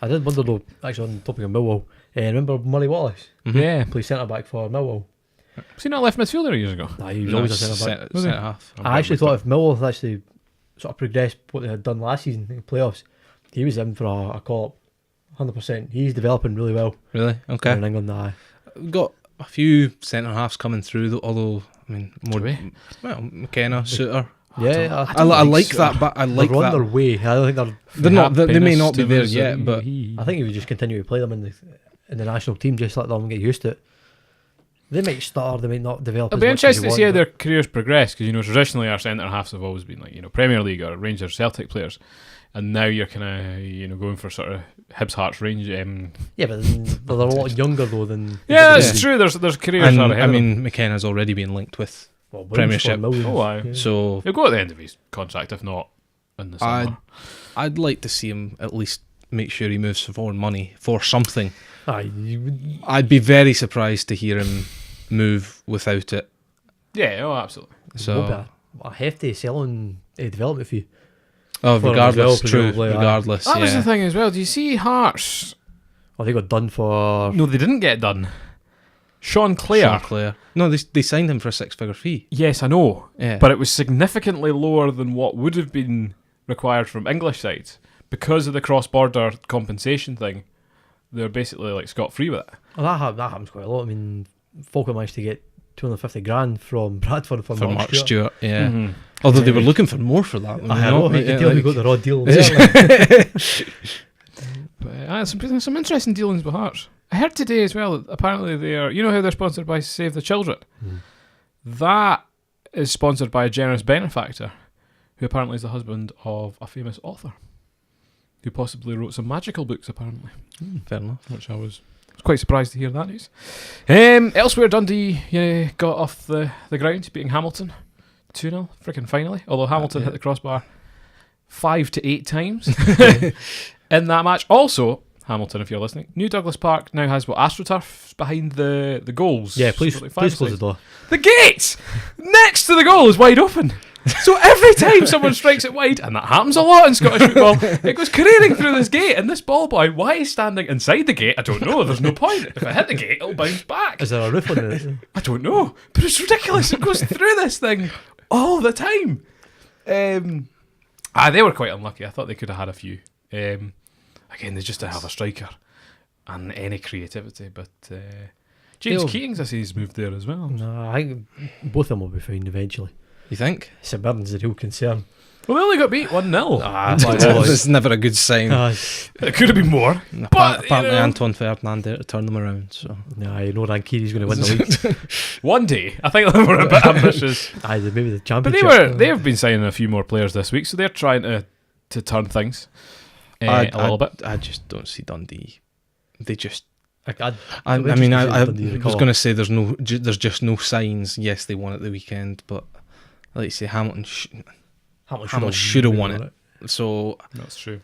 I did wonder though, actually on the topic of Millwall, remember Murray Wallace? Yeah, played centre back for Millwall. Was he not left midfielder years ago? Nah, he was always a centre back. Centre half. I actually thought if Millwall had actually sort of progressed what they had done last season in the playoffs, he was in for a call up 100%. He's developing really well. Really? Okay. In England, We've got a few centre halves coming through, although I mean McKenna, Suter. Yeah, I like that, but I like they're that. on their way. I don't think they're not. They may not be there yet, but I think you would just continue to play them in the national team, just let them get used to it. They might start, they might not develop. It'll be interesting to see how their careers progress, because traditionally our centre halves have always been like Premier League or Rangers, Celtic players, and now you're kind of going for sort of Hibs, Hearts, Rangers. Yeah, but they're a lot younger though than. Yeah, that's true. There's careers. And ahead I mean, of them. McKenna's already been linked with Premiership. So he'll go at the end of his contract, if not in the summer. I'd like to see him at least make sure he moves for money for something. I'd be very surprised to hear him move without it. Yeah, absolutely. So a hefty selling development fee. Oh, regardless, true. Regardless, that was the thing as well. Do you see Hearts Oh, they got done for. No, they didn't get done. Sean Clare. No, they signed him for a 6-figure fee. Yes, I know. Yeah. But it was significantly lower than what would have been required from English sides. Because of the cross-border compensation thing, they're basically like scot-free with it. Well, that happens quite a lot. I mean, Falkirk managed to get 250 grand from Bradford for Mark Stewart. Yeah. Mm-hmm. Although they were looking for more for that. I know, you can tell we got the raw deal. But, some interesting dealings with Hearts. I heard today as well that apparently they're, you know how they're sponsored by Save the Children? That is sponsored by a generous benefactor who apparently is the husband of a famous author who possibly wrote some magical books, apparently. Fair enough. Which I was quite surprised to hear that news. Elsewhere, Dundee got off the ground, beating Hamilton 2-0, freaking finally. Although Hamilton hit the crossbar 5 to 8 times in that match. Also, Hamilton, if you're listening, New Douglas Park now has AstroTurf behind the goals. Yeah, please close the door. The gate next to the goal is wide open. So every time someone strikes it wide, and that happens a lot in Scottish football, it goes careering through this gate, and this ball boy, why he's standing inside the gate, I don't know. There's no point. If it hit the gate, it'll bounce back. Is there a roof on it? I don't know, but it's ridiculous. It goes through this thing all the time. They were quite unlucky. I thought they could have had a few. Again, they just didn't have a striker and any creativity, but James Keating's, I say, he's moved there as well. No, I think both of them will be fine eventually. You think? St Mirren's the real concern. Well, they only got beat 1-0. It's never a good sign. It could have been more. But, apparently Anton Ferdinand there to turn them around. So you know Rankiri's going to win the league. One day. I think they were a bit ambitious. Maybe the championship. But they've been signing a few more players this week, so they're trying to turn things a little bit. I just don't see Dundee. They just... I was going to say there's just no signs. Yes, they won at the weekend, but like you say, Hamilton should have won it. So that's true.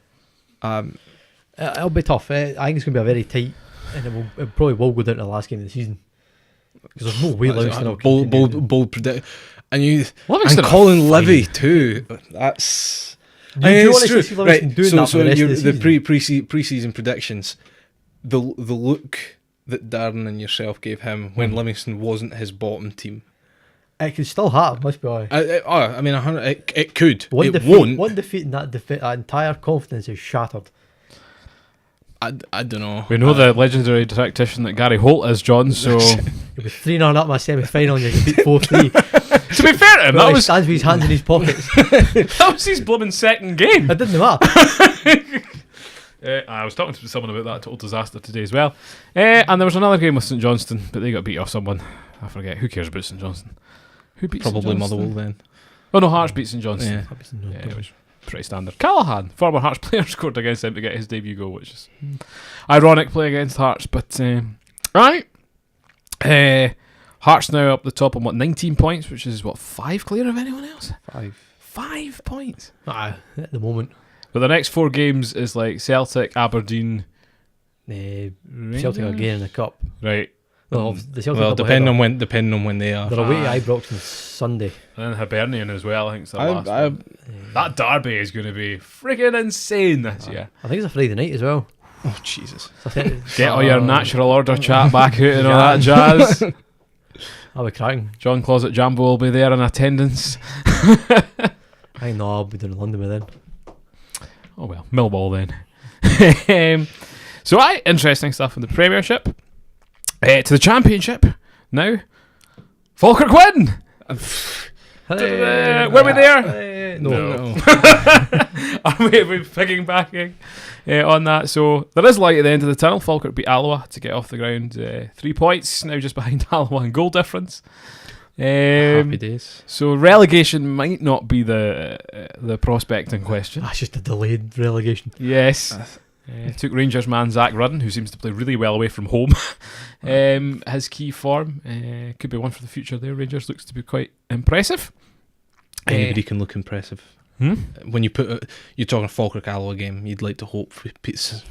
It'll be tough. I think it's going to be a very tight, and it probably will go down to the last game of the season because there's no way Livingston will bold predict. And Colin Levy too. That's. Do you want to see Livingston doing that for the rest of the season? Pre-season predictions. The look that Darren and yourself gave him when Livingston wasn't his bottom team. It could still happen, must be alright. It could. It won't. One defeat and that entire confidence is shattered. I don't know. We know the legendary tactician that Gary Holt is, John, so... You'll be 3-0 up my semi-final and you can beat 4-3. To be fair to him, that was... stands with his hands in his pockets. That was his blooming second game. It didn't matter. I was talking to someone about that total disaster today as well. And there was another game with St Johnstone, but they got beat off someone. I forget. Who cares about St Johnstone? Who beat Probably St Johnstone? Motherwell then. Oh no, Hearts beat St Johnstone. Yeah. It was pretty standard. Callahan, former Hearts player, scored against them to get his debut goal, which is ironic play against Hearts. But right, Hearts now up the top on 19 points, which is 5 clear of anyone else. 5 points. At the moment. But the next 4 games is like Celtic, Aberdeen, Celtic again in the cup. Right. Depending on when they are. They're away at Ibrox on Sunday. And then Hibernian as well. I think it's the last one. That derby is going to be freaking insane this year. I think it's a Friday night as well. Oh Jesus! Get all your natural order chat back out and all that jazz. I'll be cracking. John Closet Jambo will be there in attendance. I know I'll be down in London with them. Oh well, Millwall then. So interesting stuff in the Premiership. To the Championship now. Falkirk win. Were we there? No. Are we picking backing on that? So there is light at the end of the tunnel. Falkirk beat Alloa to get off the ground. 3 points now, just behind Alloa in goal difference. Happy days. So relegation might not be the prospect in question. That's just a delayed relegation. Yes. Took Rangers man Zach Rudden, who seems to play really well away from home. His key form could be one for the future there. Rangers looks to be quite impressive. Anybody can look impressive. When you you're talking a Falkirk Alloa game, you'd like to hope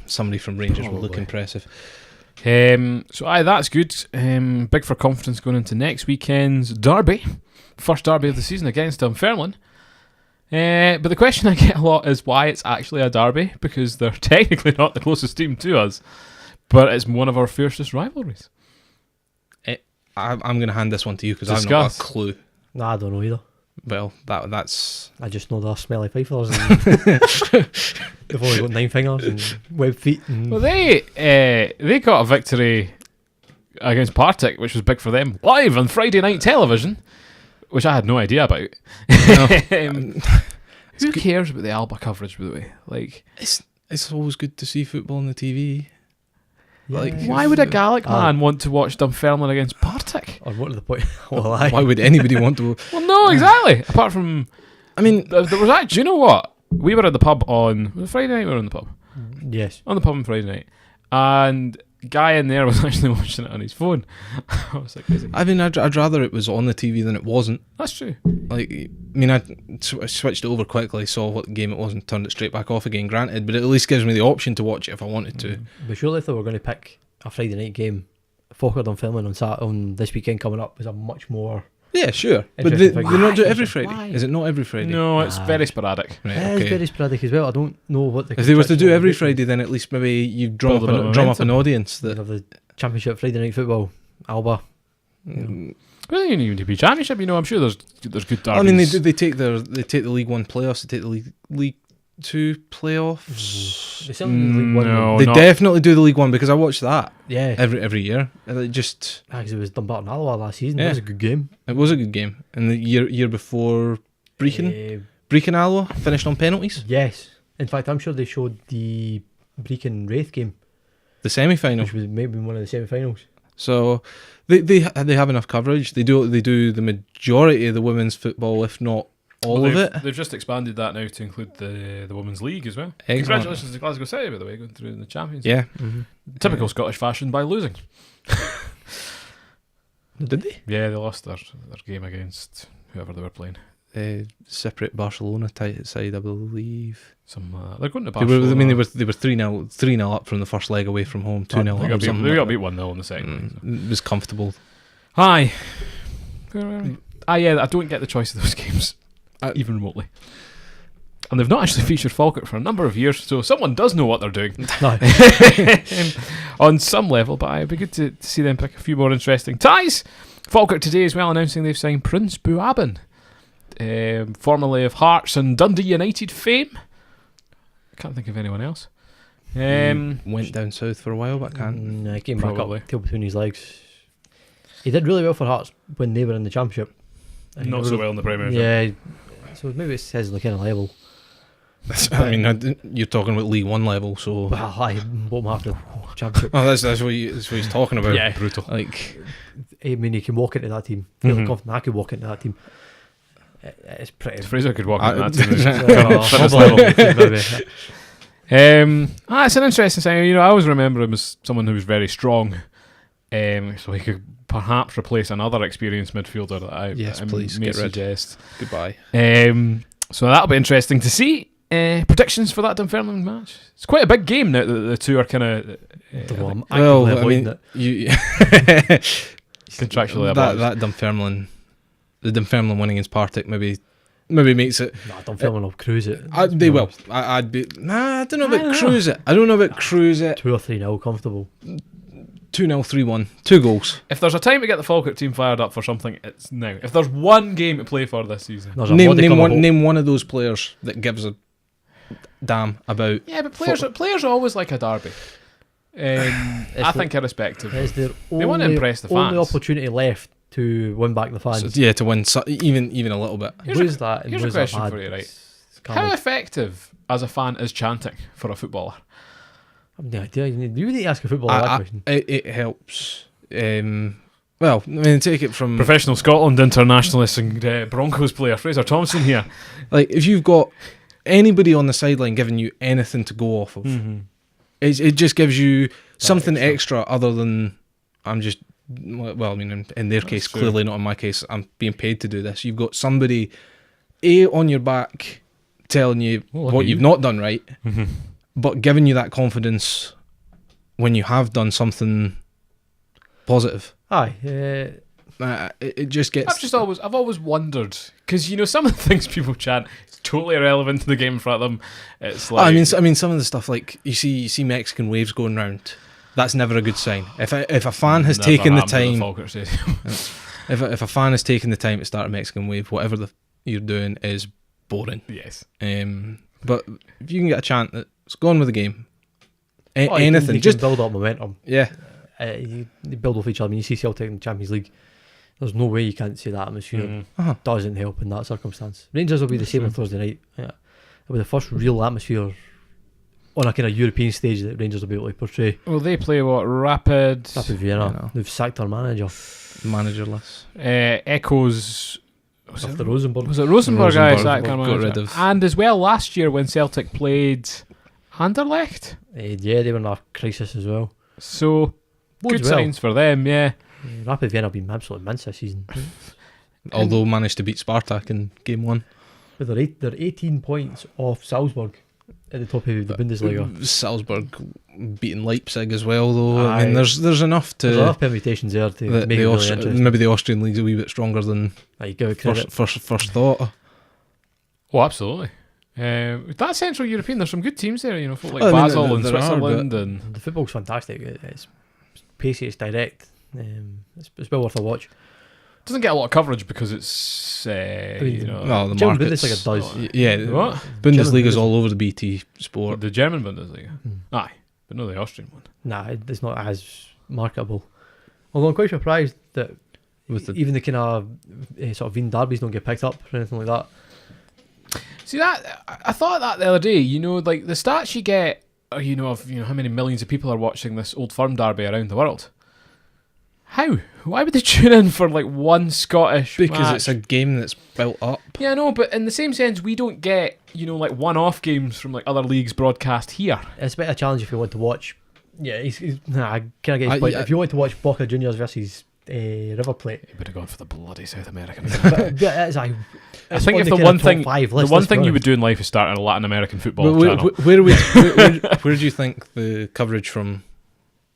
somebody from Rangers will look impressive. So that's good. Big for confidence going into next weekend's derby. First derby of the season against Dunfermline. But the question I get a lot is why it's actually a derby, because they're technically not the closest team to us. but it's one of our fiercest rivalries. I'm going to hand this one to you because I've not got a clue. Nah, I don't know either. Well, that's... I just know they're smelly fifers. And they've only got 9 fingers and web feet. And Well, they got a victory against Partick, which was big for them, live on Friday night television, which I had no idea about. Who cares about the Alba coverage, by the way? Like, It's always good to see football on the TV. Like, why would a Gaelic man want to watch Dunfermline against Partick? or what to the point? Well, aye. Why would anybody want to... Well, no, exactly. Apart from, I mean... there was actually, you know what? We were at the pub on, was it Friday night we were on the pub? Yes. On the pub on Friday night. And guy in there was actually watching it on his phone. I was like, crazy. I mean, I'd rather it was on the TV than it wasn't. That's true. Like, I mean, I switched it over quickly, saw what game it was and turned it straight back off again, granted, but it at least gives me the option to watch it if I wanted to. But surely if they were going to pick a Friday night game, Falkirk Dunfermline on this weekend coming up was a much more... Yeah, sure. But Interesting they figure. not do it every Why? Friday. Why? Is it not every Friday? No, it's Nah. very sporadic. Right, It is okay. very sporadic as well. I don't know what the... If they were to do every contractual Friday, then at least maybe you drum Build a bit of up an momentum. audience You that... have the Championship Friday night football, Alba. Mm, Well, you don't even need to be championship. You know, I'm sure there's good derbies. I mean, they take the League One playoffs, they take the League Two playoffs. They certainly do League One. No. They not- definitely do the League One because I watch that Yeah. every year. And it just Because it was Dumbarton Alloa last season. Yeah. That was a good game. it was a good game. And the year before, Brechin Alloa finished on penalties. Yes. In fact, I'm sure they showed the Brechin Wraith game, The semi-final. which was maybe one of the semi-finals. So they have enough coverage. They do the majority of the women's football, if not all of it. They've just expanded that now to include the Women's League as well. Excellent. Congratulations to Glasgow City, by the way, going through in the Champions. Yeah. Typical Scottish fashion by losing. Did they? Yeah, they lost their game against whoever they were playing. Separate Barcelona side, I believe. They're going to They Barcelona. were 3-0 up from the first leg away from home, 2-0 They up. got something beat like 1-0 in the second. that. It was comfortable. Hi. Where were we? Yeah, I don't get the choice of those games, even remotely. And they've not actually featured Falkirk for a number of years, so someone does know what they're doing No. on some level, but it'd be good to see them pick a few more interesting ties. Falkirk today as well announcing they've signed Prince Buaben, formerly of Hearts and Dundee United fame. Can't think of anyone else. Went down south for a while, but I can't. He came Probably. back up, tail between his legs. He did really well for Hearts when they were in the Championship. Not so well in the Premier League. Yeah. So maybe it says the kind of level. I mean, you're talking about League One level, so. Well, I bottom half of the Championship. Oh, that's what he's talking about. Yeah, brutal. Like, I mean, he can walk into that team. Feeling Mhm. confident I could walk into that team. It's pretty. Fraser could walk in I- that team. Oh, Fitness probably. level. Maybe. It's an interesting sign. You know, I always remember him as someone who was very strong, so he could perhaps replace another experienced midfielder that I Yes, I please, may get rid. suggest. goodbye. So that'll be interesting to see. Predictions for that Dunfermline match. It's quite a big game now that the two are kind of Well, I'm Well, actively I mean, avoiding it. you contractually that obliged. the Dunfermline winning against Partick maybe makes it. Nah, Dunfermline will cruise it. They will. I'd be. Nah, I don't know about cruise it. I don't know about cruise it. 2 or 3-0 comfortable. 2-0, 3-1, 2 goals. If there's a time to get the Falkirk team fired up for something, it's now. If there's one game to play for this season. There's a modicum of hope. Name one of those players that gives a damn about. Yeah, but players are always like a derby. I think irrespective. It's their They want to impress the only fans. opportunity left to win back the fans. So, yeah, to win even a little bit. Here's that. and here's a lose that question bad, for you, right? it's How karma. effective as a fan is chanting for a footballer? I have no idea. You need to ask a footballer that question. It helps. Well, I mean, take it from Professional Scotland internationalist and Broncos player Fraser Thompson here. like if you've got anybody on the sideline giving you anything to go off of, it just gives you something extra other than I'm just. Well, I mean, in their case, true. clearly not in my case. I'm being paid to do this. You've got somebody on your back telling you look what at you've you. not done right, but giving you that confidence when you have done something positive. Aye. It just gets. I've always wondered because you know some of the things people chant it's totally irrelevant to the game in front of them. It's like I mean, some of the stuff like you see Mexican waves going round. That's never a good sign. If a fan has Never taken the happened at time, Falkirk Stadium. if a fan has taken the time to start a Mexican wave, whatever you're doing is boring. Yes. But if you can get a chant that's going with the game, anything, you just can build up momentum. yeah. You build off each other. I mean, you see Celtic in the Champions League. There's no way you can't say that atmosphere doesn't help in that circumstance. Rangers will be the same on Thursday night. Yeah. It'll be the first real atmosphere on a kind of European stage that Rangers will be able to portray. Well, they play what? Rapid Vienna. They've sacked our manager. Managerless. Echoes. After Rosenborg. Was it Rosenborg? I sacked our got manager. rid of. And as well last year when Celtic played Anderlecht. Yeah, they were in a crisis as well. So Bodes good well. signs for them. Yeah. Rapid Vienna have been absolutely mince this season. Although managed to beat Spartak in game 1. But they're 18 points off Salzburg at the top of the Bundesliga. Salzburg beating Leipzig as well, though. I mean, there's enough to. There's enough permutations there to make it really interesting. Maybe the Austrian league's a wee bit stronger than You give it credit. first thought. Oh, absolutely. That Central European, there's some good teams there. You know, folk like I mean, Basel and there are, Switzerland, and The football's fantastic. It's pacey, it's direct. It's well worth a watch. doesn't get a lot of coverage because it's mean, Well, the German market's Bundesliga does. Yeah, What? Bundesliga's German all over the BT Sport. The German Bundesliga. Aye, but no, the Austrian one. Nah, it's not as marketable. Although I'm quite surprised that With the- even the kind of sort of Wien derbies don't get picked up or anything like that. See that? I thought that the other day. You know, like the stats you get, of how many millions of people are watching this Old Firm derby around the world. How? Why would they tune in for like one Scottish Because match? it's a game that's built up. Yeah, I know, but in the same sense, we don't get, like one-off games from like other leagues broadcast here. It's a bit of a challenge if you want to watch. Yeah, I kind of get his point. If you want to watch Boca Juniors versus River Plate, You would have gone for the bloody South American. but I think if the one thing you would do in life is start a Latin American football channel. Where do you think the coverage from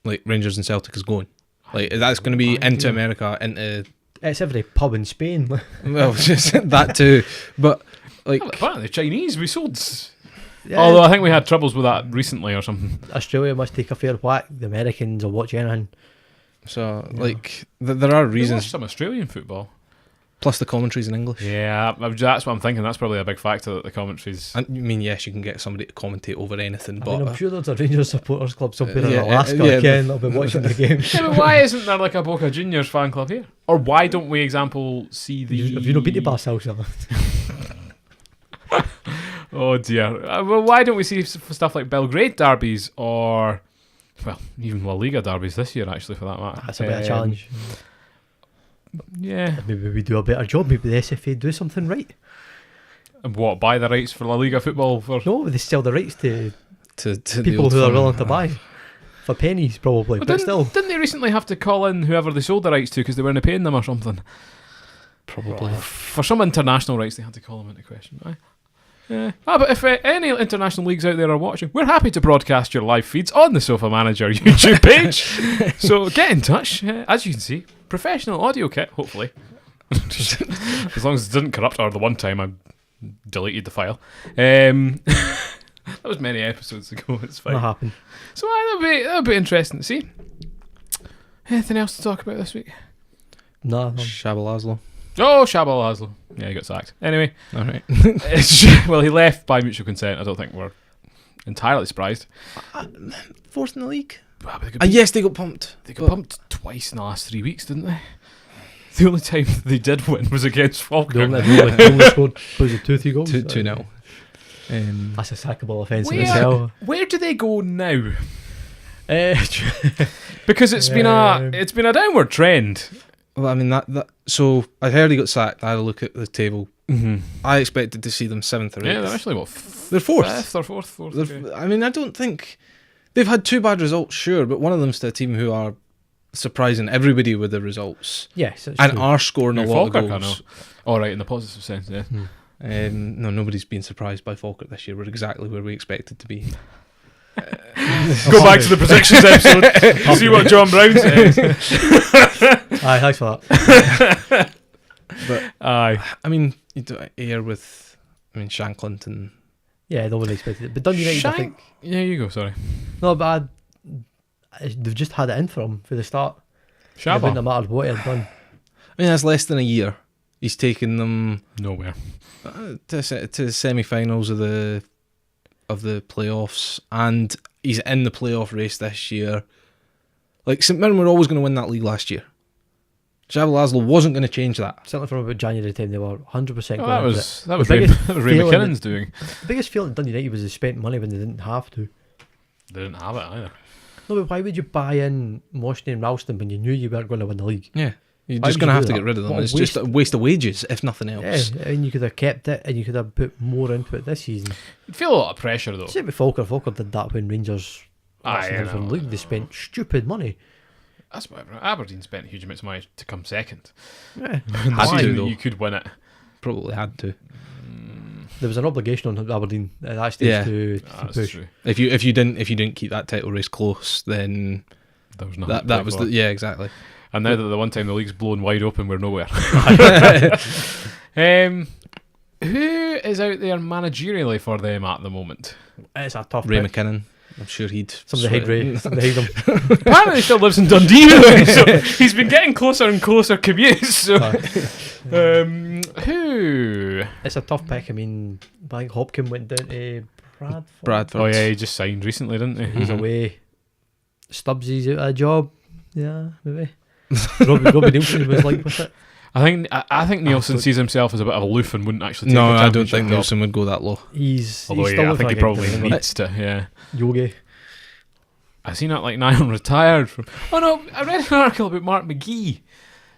like Rangers and Celtic is going? Like that's going to be into America, into It's every pub in Spain. well, just that too. But like Apparently, Chinese we sold. Yeah. Although I think we had troubles with that recently or something. Australia must take a fair whack. The Americans will watch anything. so, like there are We reasons. watched some Australian football. Plus the commentaries in English. Yeah, that's what I'm thinking. That's probably a big factor that the commentaries. I mean, yes, you can get somebody to commentate over anything, I but mean, I'm sure there's a Rangers supporters club somewhere in yeah, Alaska yeah, again that'll be watching the game. Yeah, but why isn't there like a Boca Juniors fan club here? Or why don't we, see the? Have you not been to Barcelona? Oh dear. Well, why don't we see stuff like Belgrade derbies or, well, even La Liga derbies this year? Actually, for that matter, That's a bit of a challenge. Yeah. Maybe we do a better job. Maybe the SFA do something right. And what? Buy the rights for La Liga football for? No, they sell the rights to to the people Old who are Firm. willing to buy for pennies, probably. Well, but still, didn't they recently have to call in whoever they sold the rights to because they weren't paying them or something? Probably. For some international rights, they had to call them into question. Aye. Yeah. But if any international leagues out there are watching, we're happy to broadcast your live feeds on the Sofamanager YouTube page. So get in touch. As you can see, professional audio kit, hopefully. As long as it didn't corrupt, or the one time I deleted the file. That was many episodes ago. It's fine. what happened? So that'll be interesting to see. Anything else to talk about this week? No, Shabalazlo. Oh, Shabal Laszlo. Yeah, he got sacked. Anyway, All right. well, he left by mutual consent. I don't think we're entirely surprised. Fourth in the league. Well, but they Yes, they got pumped. got pumped twice in the last 3 weeks, didn't they? The only time they did win was against Falkirk. they only scored 2-3 goals. 2-0. That's a sackable offence in Where, itself. where do they go now? Eh, Because it's been a downward trend. Well, I mean that. So I heard he got sacked. I had a look at the table. Mm-hmm. I expected to see them 7th or 8th. Yeah, they're actually They're 4th. Fifth or fourth. Okay. I mean, I don't think they've had 2 bad results, sure, but one of them's to a team who are surprising everybody with the results yes, it's and true. are scoring a lot Falkirk, of I know. goals. All right, in the positive sense, yeah. No, nobody's been surprised by Falkirk this year. We're exactly where we expected to be. Go back to the predictions episode. See what John Brown says. Aye, thanks for that. But Aye. I mean, you do Ayr with, Shankland and Yeah, nobody expected it. But Dundee United, I think. Yeah, you go. Sorry. No, but they've just had it in for him for the start. It Shabba. wouldn't have mattered what he had done. I mean, that's less than a year. He's taken them Nowhere. to semi-finals of the playoffs, and he's in the playoff race this year. Like, St Mirren were always going to win that league last year. Xabi Laszlo wasn't going to change that. Certainly from about January time, they were 100% Oh, going that into was it. that was The Ray, biggest that was Ray feeling McKinnon's doing. The biggest feeling at Dundee United was they spent money when they didn't have to. They didn't have it either. No, but why would you buy in Moshney and Ralston when you knew you weren't going to win the league? Yeah. You're Why just would going to you have do to that? get rid of them. What a It's just a waste of wages, if nothing else. Yeah, and you could have kept it and you could have put more into it this season. You'd feel a lot of pressure though. Same with Falker. Falker did that when Rangers Aye, I from know. the league. They spent stupid money. That's whatever. Aberdeen spent huge amounts of money to come second. Yeah. In the Had to, season that though. you could win it. Probably had to. There was an obligation on Aberdeen at that stage Yeah. to That's push. true. If you didn't keep that title race close, then There was nothing. that was yeah, exactly. And now that the one time the league's blown wide open, we're nowhere. Who is out there managerially for them at the moment? It's a tough Ray pick. McKinnon. I'm sure he'd. Somebody hate Ray. Somebody hate him. Apparently he still lives in Dundee, though, so he's been getting closer and closer commutes. So, who? It's a tough pick. I mean, I think Hopkin went down to Bradford. Bradford. Oh yeah, he just signed recently, didn't he? He's away. Stubbsy's out of a job. Yeah, maybe. Robbie Nielsen was like with it. I think Nielsen sees himself as a bit of a aloof and wouldn't actually take No, a I don't championship think job. Nielsen would go that low. Although He's yeah, I still think he looking probably like a needs to. Yeah. Yogi. I seen that like Nyon retired from. Oh no, I read an article about Mark McGee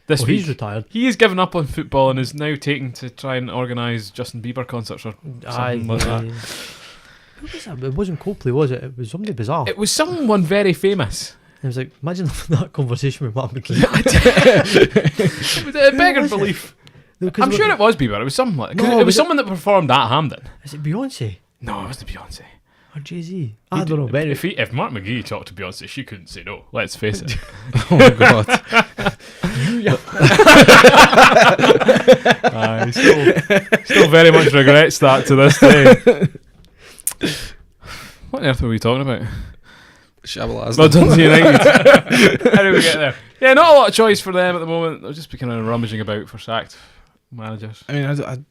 this Oh, week. he's retired. He has given up on football and is now taking to try and organise Justin Bieber concerts or something like that. Who was that? It wasn't Coldplay, was it? It was somebody bizarre. It was someone very famous. I was like, imagine that conversation with Mark McGee. It beggared was it? belief. Because I'm sure it was Bieber. It was someone. Like, No, it was was it- someone that performed at Hampden. Is it Beyonce No, it wasn't Beyonce. or Jay-Z? I don't know. But anyway, If Mark McGee talked to Beyonce, she couldn't say no. Let's face it. Oh god. Aye, still very much regrets that to this day. What on earth were we talking about? Shabalaz. Well, Dundee United. How do we get there? Yeah, not a lot of choice for them at the moment. They'll just be kind of rummaging about for sacked managers. I mean,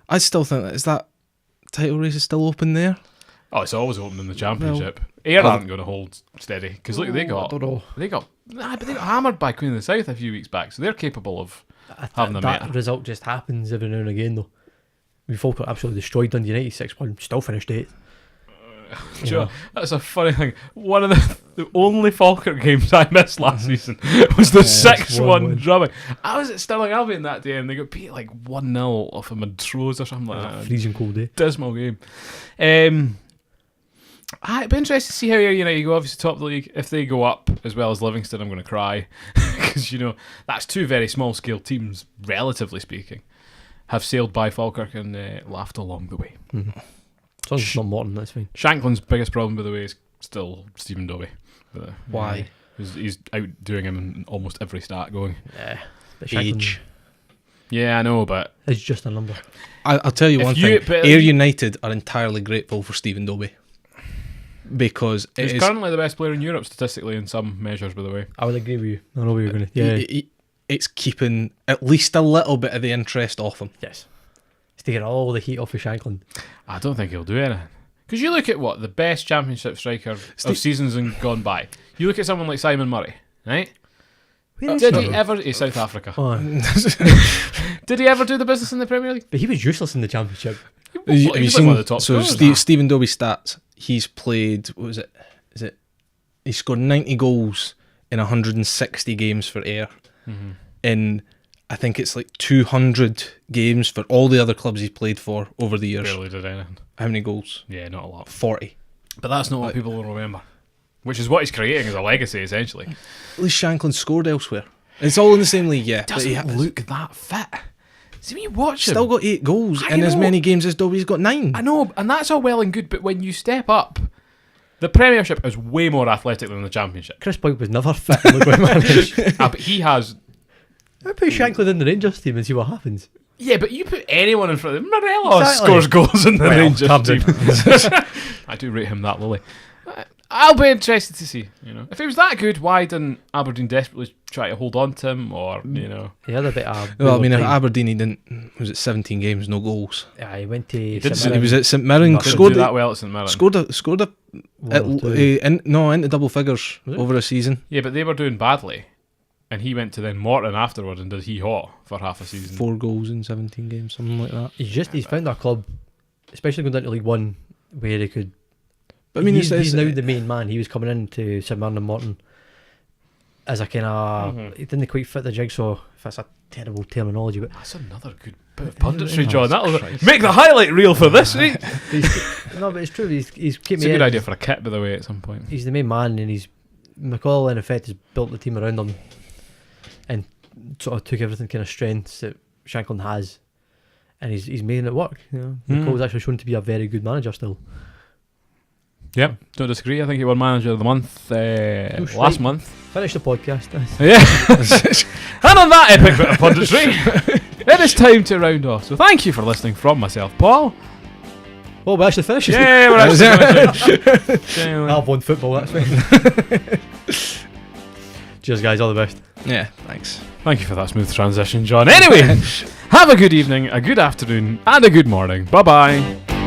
I still think that title race is still open there. Oh, it's always open in the Championship. Ayr aren't going to hold steady because look, they I got don't know. but they got hammered by Queen of the South a few weeks back, so they're capable of having a that mate. result just happens every now and again, though. We Falkirk absolutely destroyed Dundee United 6-1, still finished 8th. Sure, that's a funny thing. One of the only Falkirk games I missed last season was the 6-1 drubbing. I was at Stirling Albion that day and they got beat like 1-0 off of Montrose or something like that. Freezing cold day. Dismal game. It'd be interesting to see how Ayr United go. Obviously top of the league. If they go up as well as Livingston, I'm going to cry because that's two very small scale teams, relatively speaking, have sailed by Falkirk and laughed along the way. Mm-hmm. As long as it's not Morton, that's fine. Shanklin's biggest problem, by the way, is still Stephen Dobie. But, Why? He's outdoing him in almost every stat going. Yeah. But Age. Yeah, I know, but It's just a number. I'll tell you If one you- thing. but- Ayr United are entirely grateful for Stephen Dobie because it he's is. currently the best player in Europe statistically in some measures, by the way. I would agree with you. I know where you're going to. Yeah. It's keeping at least a little bit of the interest off him. Yes. It's taking all the heat off of Shanklin. I don't think he'll do anything. Because you look at the best Championship striker of seasons gone by. You look at someone like Simon Murray, right? Where is Did he? he ever? He's South Africa. Oh, Did he ever do the business in the Premier League? but he was useless in the Championship. Have you He's like seen one of the top so scorers. Stephen Dobie's stats? He's played. What was it? Is it? He scored 90 goals in 160 games for Ayr. Mm-hmm. In I think it's like 200 games for all the other clubs he's played for over the years. Barely did anything. How many goals? Yeah, not a lot. 40. But that's not what people will remember. Which is what he's creating as a legacy, essentially. At least Shanklin scored elsewhere. It's all in the same league, yeah. Doesn't look that fit. See, when you watch him, Still got 8 goals I in as know. many games as Dobie's got 9. I know, and that's all well and good, but when you step up, the Premiership is way more athletic than the Championship. Chris Boyd was never fit. Look what he managed. But he has... I put Shanklin in the Rangers team and see what happens. Yeah, but you put anyone in front of him. Morello Exactly. scores goals in the Well, Rangers Hampden. team. I do rate him that lowly. I'll be interested to see. If he was that good, why didn't Aberdeen desperately try to hold on to him? Or He had a bit of. Well, I mean, at Aberdeen, he didn't. Was it 17 games, no goals? Yeah, he went to. He did. St He was Mirren. at St Mirren. Didn't do that well at St Mirren. Scored into double figures Was it? over a season. Yeah, but they were doing badly, and he went to then Morton afterwards and did hee-haw for half a season. 4 goals in 17 games, something like that. He's found a club, especially going down to League One, where he could. But I mean, he's now the main man. He was coming into St Mirren and Morton as a kind of. He didn't quite fit the jigsaw. If that's a terrible terminology, but That's another good bit of punditry, Oh, John. That'll Christ. make the highlight reel for this week. no, but it's true. He's kept It's me a good in. idea for a kit, by the way, at some point. He's the main man, and McCall in effect has built the team around him, and sort of took everything kind of strengths that Shankland has, and he's making it work. McCall's actually shown to be a very good manager still. Yep, don't disagree. I think he won Manager of the Month last right. month. Finish the podcast. Yeah. And on that epic bit of punditry, it is time to round off. So thank you for listening from myself, Paul. Well, we actually finished. Yeah, we're actually finishing. I've won football. That's fine. Cheers, guys. All the best. Yeah, thanks. Thank you for that smooth transition, John. Anyway, have a good evening, a good afternoon, and a good morning. Bye-bye.